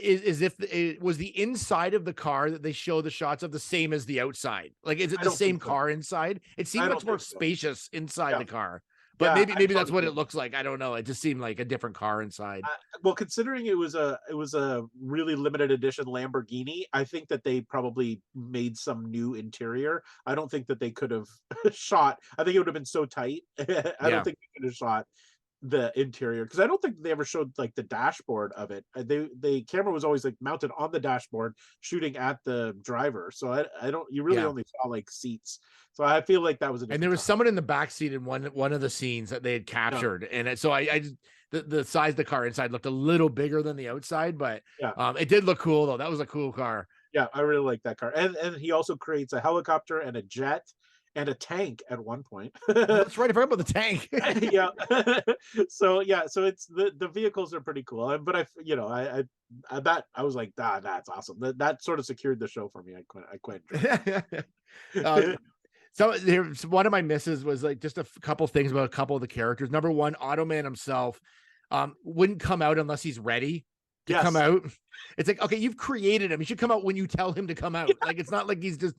is if it was the inside of the car that they show the shots of the same as the outside. Like, is it the same car inside? It seemed much more spacious inside the car. But maybe that's what it looks like. I don't know. It just seemed like a different car inside.
Well, considering it was a really limited edition Lamborghini, I think that they probably made some new interior. I don't think that they could have shot. I think it would have been so tight. I don't think they could have shot the interior, because I don't think they ever showed like the dashboard of it. The camera was always like mounted on the dashboard, shooting at the driver. So I don't. You really only saw like seats. So I feel like that was
and there was someone in the back seat in one of the scenes that they had captured, and so I just, the size of the car inside looked a little bigger than the outside, but it did look cool though. That was a cool car. Yeah,
I really like that car, and he also creates a helicopter and a jet and a tank at one point.
That's right. I forgot about the tank.
Yeah. So it's the vehicles are pretty cool, but I was like, that's awesome. That sort of secured the show for me. I quite enjoyed it.
So one of my misses was like just a couple things about a couple of the characters. Number one, Automan himself wouldn't come out unless he's ready to come out. It's like, okay, you've created him. He should come out when you tell him to come out. Like, it's not like he's just,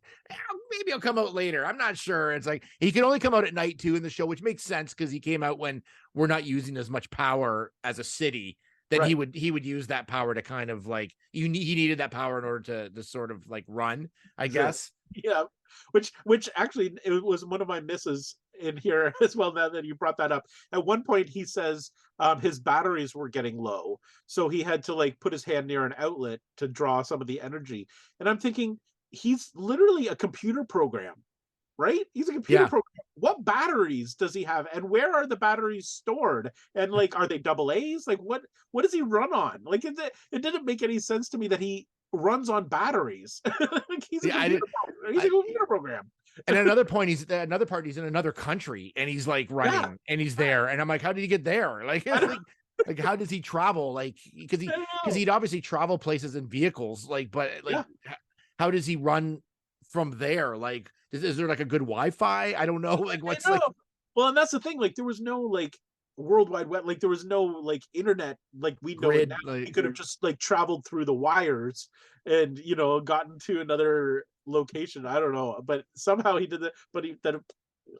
maybe I'll come out later. I'm not sure. It's like, he can only come out at night too in the show, which makes sense because he came out when we're not using as much power as a city. That he would use that power to kind of like, he needed that power in order to sort of like run, I guess.
Yeah. Which actually, it was one of my misses in here as well, now that you brought that up. At one point he says his batteries were getting low, so he had to like put his hand near an outlet to draw some of the energy. And I'm thinking, he's literally a computer program, right? He's a computer program. What batteries does he have, and where are the batteries stored? And like, are they double A's? Like, what does he run on? Like, it didn't make any sense to me that he runs on batteries. Like, he's a computer program.
And another point, he's in another country, and he's like running, and he's there, and I'm like, how did he get there? Like how does he travel? Like, because he'd obviously travel places in vehicles, like, but like, how does he run from there? Like, is there like a good Wi-Fi? I don't know. Like, what's like?
Well, and that's the thing. Like, there was no like World Wide Web. Like, there was no like internet. Like, we know it now. Like, he could have just like traveled through the wires and gotten to another location. I don't know, but somehow he did that. But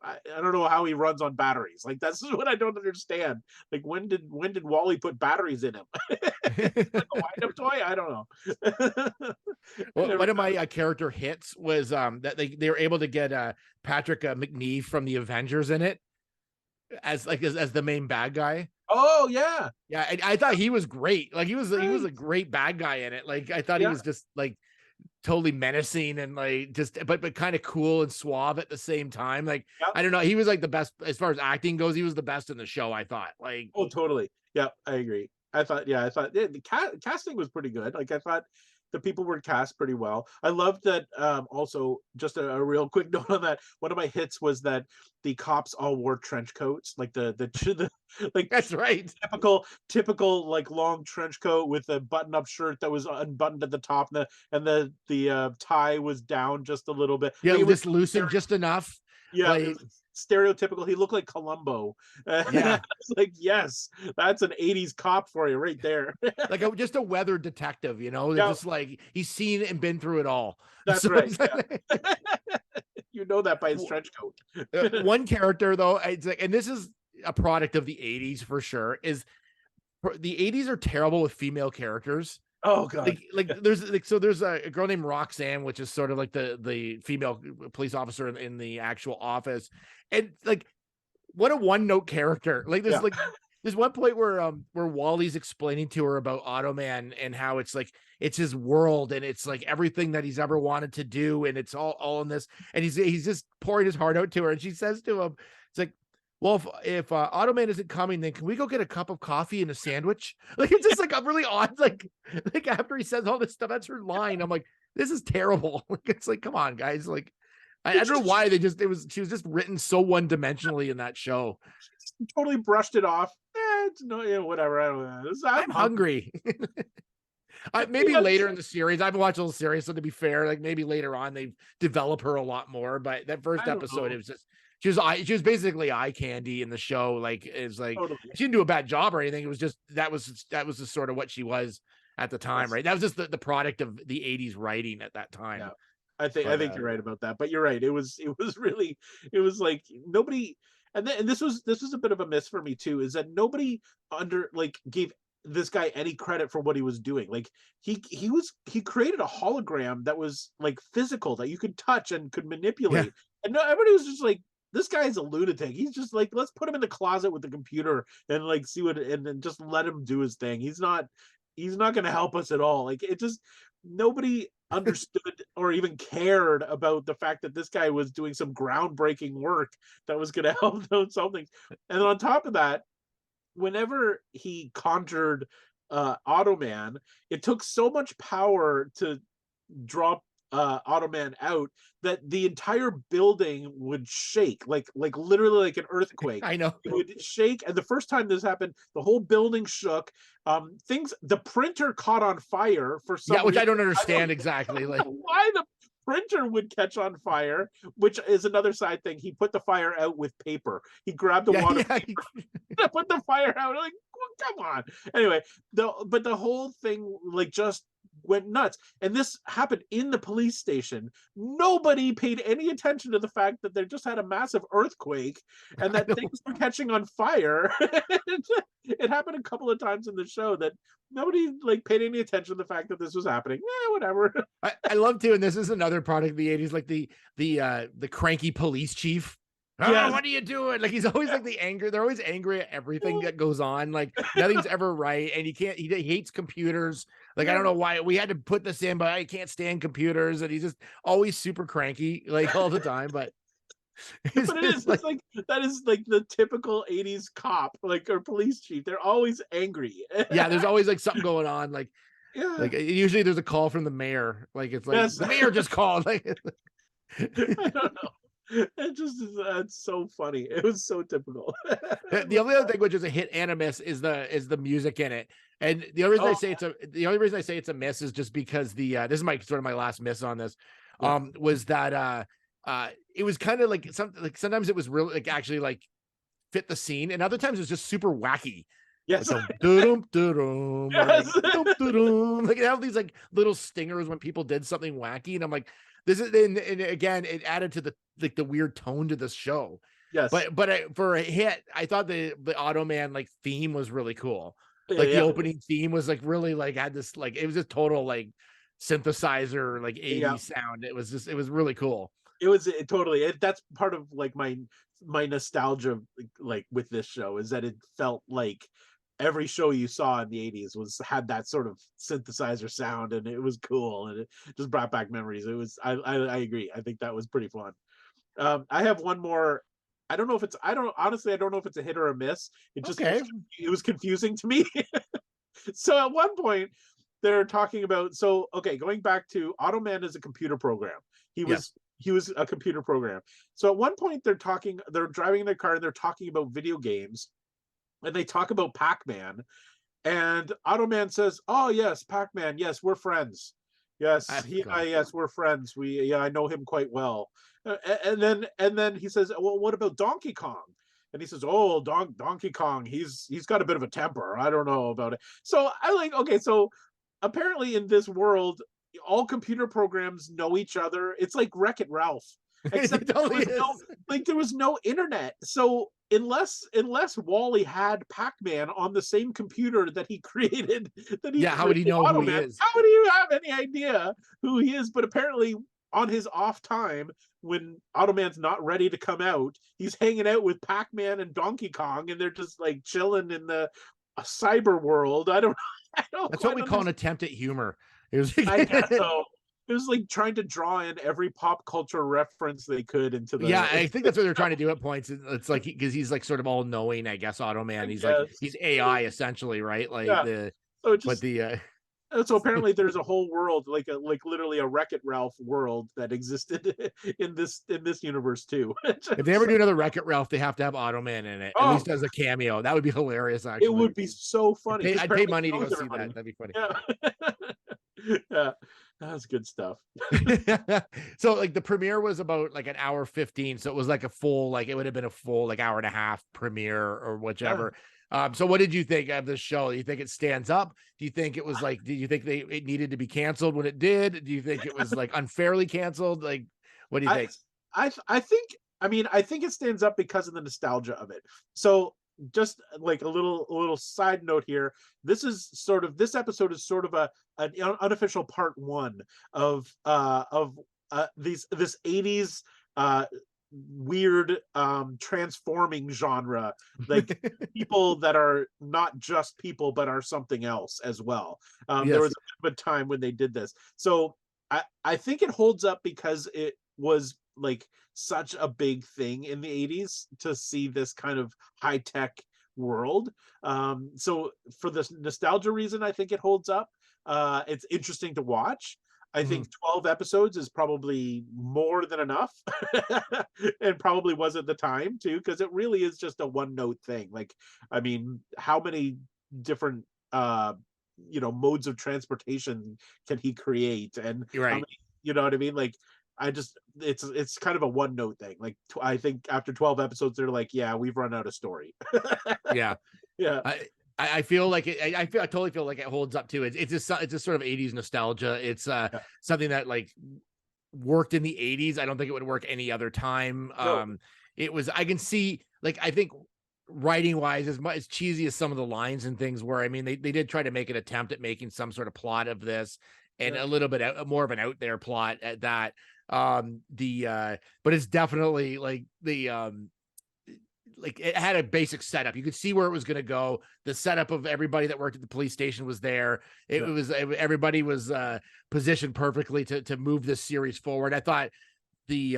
I don't know how he runs on batteries. Like, that's what I don't understand. Like, when did Wally put batteries in him? Like a wind-up toy? I don't know.
Well, one of my character hits was that they were able to get Patrick McNee from the Avengers in it as the main bad guy.
Oh yeah,
I thought he was great. Like, he was a great bad guy in it. Like, I thought he was just like totally menacing and like just but kind of cool and suave at the same time. Like, I don't know, he was like the best as far as acting goes. He was the best in the show, I thought. Like,
oh totally, yeah, I agree. I thought the casting was pretty good. Like, I thought the people were cast pretty well. I loved that. Also, just a real quick note on that, one of my hits was that the cops all wore trench coats, like the like,
that's right,
typical like long trench coat with a button-up shirt that was unbuttoned at the top, and the tie was down just a little bit.
Yeah, just loosened just enough.
Yeah, like, stereotypical. He looked like Columbo. Yeah, it's like, yes, that's an 80s cop for you right there.
Like just a weather detective, just like he's seen and been through it all.
That's right. Yeah. You know that by his trench coat.
One character though, it's like, and this is a product of the 80s for sure, is the 80s are terrible with female characters.
Oh god.
Like there's a girl named Roxanne, which is sort of like the female police officer in the actual office, and like what a one-note character. Like
Yeah.
there's one point where Wally's explaining to her about Automan and how it's like it's his world and it's like everything that he's ever wanted to do, and it's all in this, and he's just pouring his heart out to her, and she says to him, it's like, well, if Automan isn't coming, then can we go get a cup of coffee and a sandwich? Like, it's just like a really odd, like after he says all this stuff, that's her line. I'm like, this is terrible. Like, it's like, come on, guys. Like, I don't know why she was just written so one-dimensionally in that show.
Totally brushed it off. It's no, yeah, whatever. I don't know.
I'm hungry. Maybe later in the series. I haven't watched the whole series, so to be fair, like maybe later on they develop her a lot more. But that first episode, it was just she was basically eye candy in the show. Like, it's like
Totally.
she didn't do a bad job or anything. It was just that was just sort of what she was at the time, right? That was just the product of the 80s writing at that time.
Yeah. I think you're right about that. But you're right. It was like nobody, and this was a bit of a miss for me too, is that nobody gave this guy any credit for what he was doing. Like he created a hologram that was like physical, that you could touch and could manipulate. Yeah. And no, everybody was just like, this guy's a lunatic. He's just like, let's put him in the closet with the computer and like see what, and then just let him do his thing. He's not going to help us at all. Like, it just, nobody understood or even cared about the fact that this guy was doing some groundbreaking work that was going to help them solve things. And on top of that, whenever he conjured Automan, it took so much power to drop Automan out that the entire building would shake, like literally like an earthquake.
I know.
It would shake, and the first time this happened, the whole building shook. The printer caught on fire for some
which
reason.
I don't understand exactly. Like,
why the printer would catch on fire, which is another side thing. He put the fire out with paper. He grabbed the water paper, put the fire out. Like, come on. Anyway, but the whole thing like just went nuts, and this happened in the police station. Nobody paid any attention to the fact that they just had a massive earthquake and that things were catching on fire. It happened a couple of times in the show that nobody like paid any attention to the fact that this was happening. Whatever.
I love too, and this is another product of the 80s, like the cranky police chief. Oh, yes. What are you doing? Like, he's always like they're always angry at everything that goes on. Like, nothing's ever right. And he hates computers. Like, I don't know why we had to put this in, but I can't stand computers. And he's just always super cranky, like, all the time. But
it is like that is like the typical 80s cop, like, or police chief. They're always angry.
Yeah, there's always like something going on. Like, like usually there's a call from the mayor. Like, it's like the mayor just called. Like,
I don't know. It just is, it's so funny. It was so typical.
The only other thing which is a hit and a miss is the music in it. And the only reason I say it's a miss is just because this is my sort of my last miss on this. Was that it was kind of like sometimes it was really like actually like fit the scene, and other times it was just super wacky.
Yes.
Like, doo-dum, yes. Like, it had these like little stingers when people did something wacky, and I'm like, this is, and again, it added to the weird tone to this show.
Yes.
But for a hit, I thought the Automan like theme was really cool. Like, the opening theme was like really like had this like, it was a total like synthesizer like 80s sound. It was really cool. That's part of like my nostalgia like with this show, is that it felt like every show you saw in the 80s had that sort of synthesizer sound, and it was cool, and it just brought back memories. It was, I agree. I think that was pretty fun. I have one more. I don't know if it's a hit or a miss. It just, it was confusing to me. So at one point they're talking about, going back to Automan is a computer program. He was a computer program. So at one point they're driving in their car and they're talking about video games. And they talk about Pac-Man, and Automan says, "Oh yes, Pac-Man. Yes, we're friends. Yes, yes, we're friends. I know him quite well." And then he says, "Well, what about Donkey Kong?" And he says, "Oh, Donkey Kong. He's got a bit of a temper. I don't know about it." So so apparently in this world, all computer programs know each other. It's like Wreck-It Ralph, except there was no internet. So unless Wally had Pac-Man on the same computer that he created, how would he know who he is?
How would you have any idea who he is? But apparently on his off time, when Automan's not ready to come out, he's hanging out with Pac-Man and Donkey Kong, and they're just like chilling in the cyber world. I don't
That's what we call an attempt at humor. It was
I guess so. It was like trying to draw in every pop culture reference they could into the.
Yeah, I think that's what they're trying to do at points. It's like because he's like sort of all knowing, I guess. Automan, he's AI essentially, right? Like
so apparently there's a whole world, like literally a Wreck-It Ralph world that existed in this universe too.
If they ever do another Wreck-It Ralph, they have to have Automan in it, at least as a cameo. That would be hilarious. Actually,
it would be so funny.
I'd pay money to go see that. That'd be funny.
Yeah, that was good stuff.
So like the premiere was about like an hour 15, so it was like a full, like it would have been a full like hour and a half premiere or whichever. So what did you think of the show? Do you think it stands up? Do you think it was like, do you think it needed to be canceled when it did? Do you think it was like unfairly canceled? Like, what do you think?
I think it stands up because of the nostalgia of it. So just like a little side note here, this episode is sort of an unofficial part one of this 80s weird transforming genre, like people that are not just people but are something else as well. There was a time when they did this, so I think it holds up because it was like such a big thing in the 80s to see this kind of high-tech world. So for this nostalgia reason, I think it holds up. It's interesting to watch. I think 12 episodes is probably more than enough and probably was at the time too, because it really is just a one-note thing. Like, I mean, how many different modes of transportation can he create? And how many, you know what I mean? Like, it's kind of a one-note thing. Like, I think after 12 episodes, they're like, yeah, we've run out of story.
Yeah. I feel like I totally feel like it holds up too. It's just sort of 80s nostalgia. It's something that like worked in the 80s. I don't think it would work any other time. No. It was, I can see, like, I think writing wise, as cheesy as some of the lines and things were, I mean, they did try to make an attempt at making some sort of plot of this, and a little bit more of an out there plot at that. But it's definitely like like it had a basic setup. You could see where it was going to go. The setup of everybody that worked at the police station was there. Everybody was positioned perfectly to move this series forward. I thought the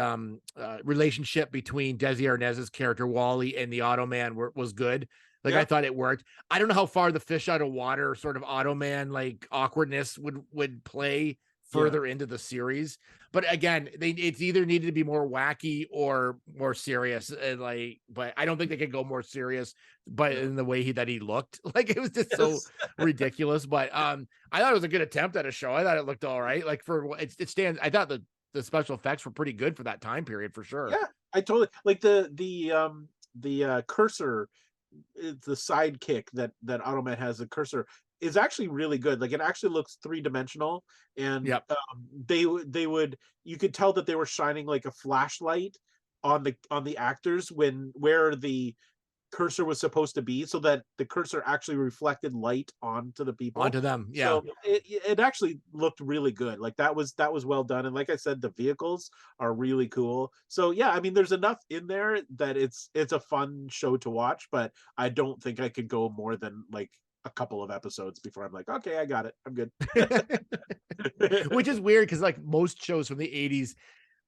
relationship between Desi Arnaz's character Wally and the Automan was good. Like, I thought it worked. I don't know how far the fish out of water sort of Automan like awkwardness would play further into the series, but again, it's either needed to be more wacky or more serious. But I don't think they could go more serious. But in the way that he looked, like, it was just so ridiculous. But I thought it was a good attempt at a show. I thought it looked all right. Like, for it stands. I thought the special effects were pretty good for that time period for sure. Yeah,
I totally like the cursor. The sidekick that Automan has, the cursor, is actually really good. Like, it actually looks three-dimensional, and you could tell that they were shining like a flashlight on the actors where the cursor was supposed to be, so that the cursor actually reflected light onto the people,
onto them.
So it actually looked really good. Like, that was well done. And like I said, the vehicles are really cool. So yeah, I mean, there's enough in there that it's a fun show to watch, but I don't think I could go more than like a couple of episodes before I'm like, okay, I got it, I'm good.
Which is weird, because like most shows from the 80s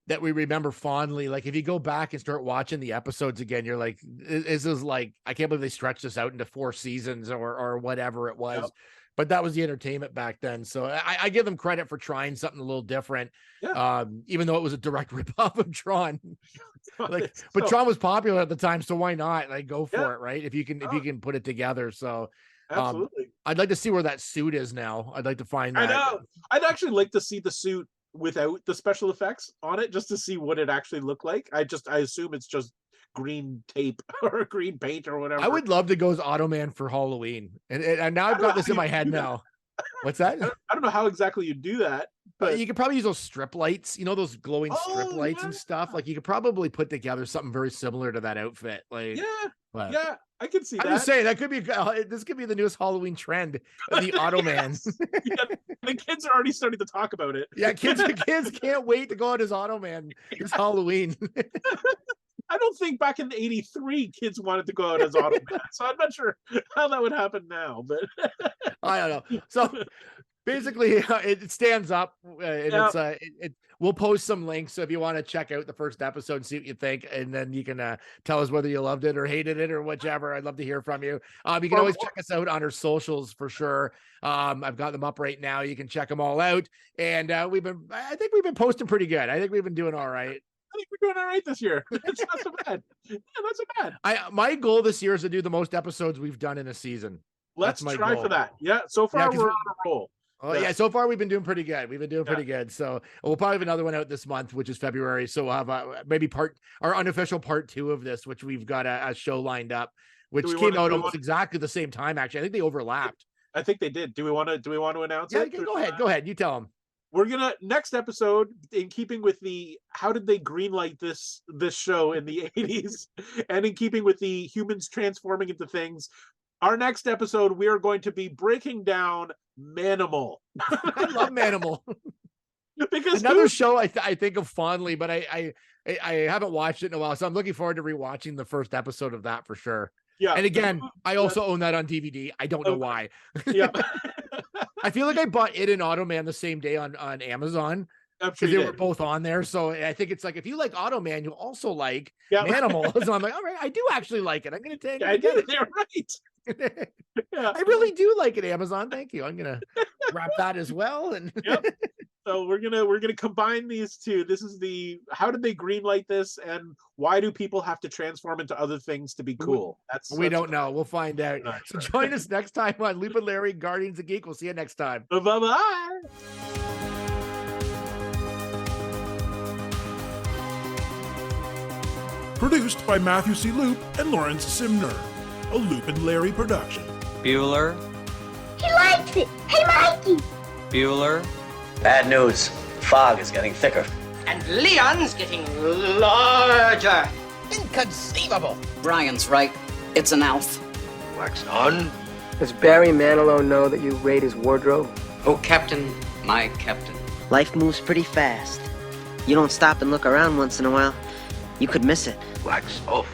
that we remember fondly, like if you go back and start watching the episodes again, you're like, this is like, I can't believe they stretched this out into 4 seasons or whatever it was. But that was the entertainment back then. So I give them credit for trying something a little different. Even though it was a direct ripoff of Tron. But Tron was popular at the time, so why not? Like, go for it, right? If you can put it together. So
absolutely.
I'd like to see where that suit is now. I'd like to find that.
I know. I'd actually like to see the suit without the special effects on it, just to see what it actually looked like. I assume it's just green tape or green paint or whatever.
I would love to go as Automan for Halloween, and now I've got this in my head now. What's that?
I don't know how exactly you do that. But
you could probably use those strip lights, those glowing strip lights and stuff.
yeah.
Like you could probably put together something very similar to that outfit. Like, but
yeah, I can see
I'm
that.
just saying that could be this could be the newest Halloween trend, the Automan.
Yeah, the kids are already starting to talk about it.
Yeah, kids can't wait to go out as Automan. It's Halloween.
I don't think back in '83 kids wanted to go out as Automan, so I'm not sure how that would happen now. But
I don't know. So basically, it stands up, and we'll post some links. So if you want to check out the first episode and see what you think, and then you can tell us whether you loved it or hated it or whichever. I'd love to hear from you. You can always check us out on our socials for sure. I've got them up right now. You can check them all out. And I think we've been posting pretty good. I think we've been doing all right.
I think we're doing all right this year. It's not so bad. Yeah, not so bad.
My goal this year is to do the most episodes we've done in a season.
Let's try for that. Yeah, so far we're on a roll.
Oh yeah, so far we've been doing pretty good. We've been doing pretty good. So we'll probably have another one out this month, which is February. So we'll have maybe our unofficial part 2 of this, which we've got a show lined up, which came out almost exactly the same time. Actually, I think they overlapped.
I think they did. Do we want to announce it?
Yeah, go ahead. You tell them.
We're gonna next episode, in keeping with the how did they greenlight this show in the 80s, and in keeping with the humans transforming into things. Our next episode, we are going to be breaking down Manimal.
I love Manimal.
Because
another show I think of fondly, but I haven't watched it in a while, so I'm looking forward to rewatching the first episode of that for sure.
Yeah,
and again, I also own that on DVD. I don't know why.
Yeah,
I feel like I bought it and Automan the same day on Amazon. Because they were both on there. So I think it's like, if you like Automan, you also like Manimal. So I'm like, all right, I do actually like it. I'm going to take it.
I did it. You're right.
I really do like it, Amazon. Thank you. I'm going to wrap that as well. And
so we're gonna combine these two. This is how did they greenlight this, and why do people have to transform into other things to be cool?
We don't know. We'll find out. So join us next time on Loop and Larry, Guardians of Geek. We'll see you next time.
Bye-bye.
Produced by Matthew C. Loop and Lawrence Simner. A Loop and Larry production.
Bueller.
He likes it. Hey, Mikey.
Bueller.
Bad news. The fog is getting thicker.
And Leon's getting larger.
Inconceivable.
Brian's right. It's an elf.
Wax on.
Does Barry Manilow know that you raid his wardrobe?
Oh, Captain, my captain.
Life moves pretty fast. You don't stop and look around once in a while, you could miss it.
Wax off.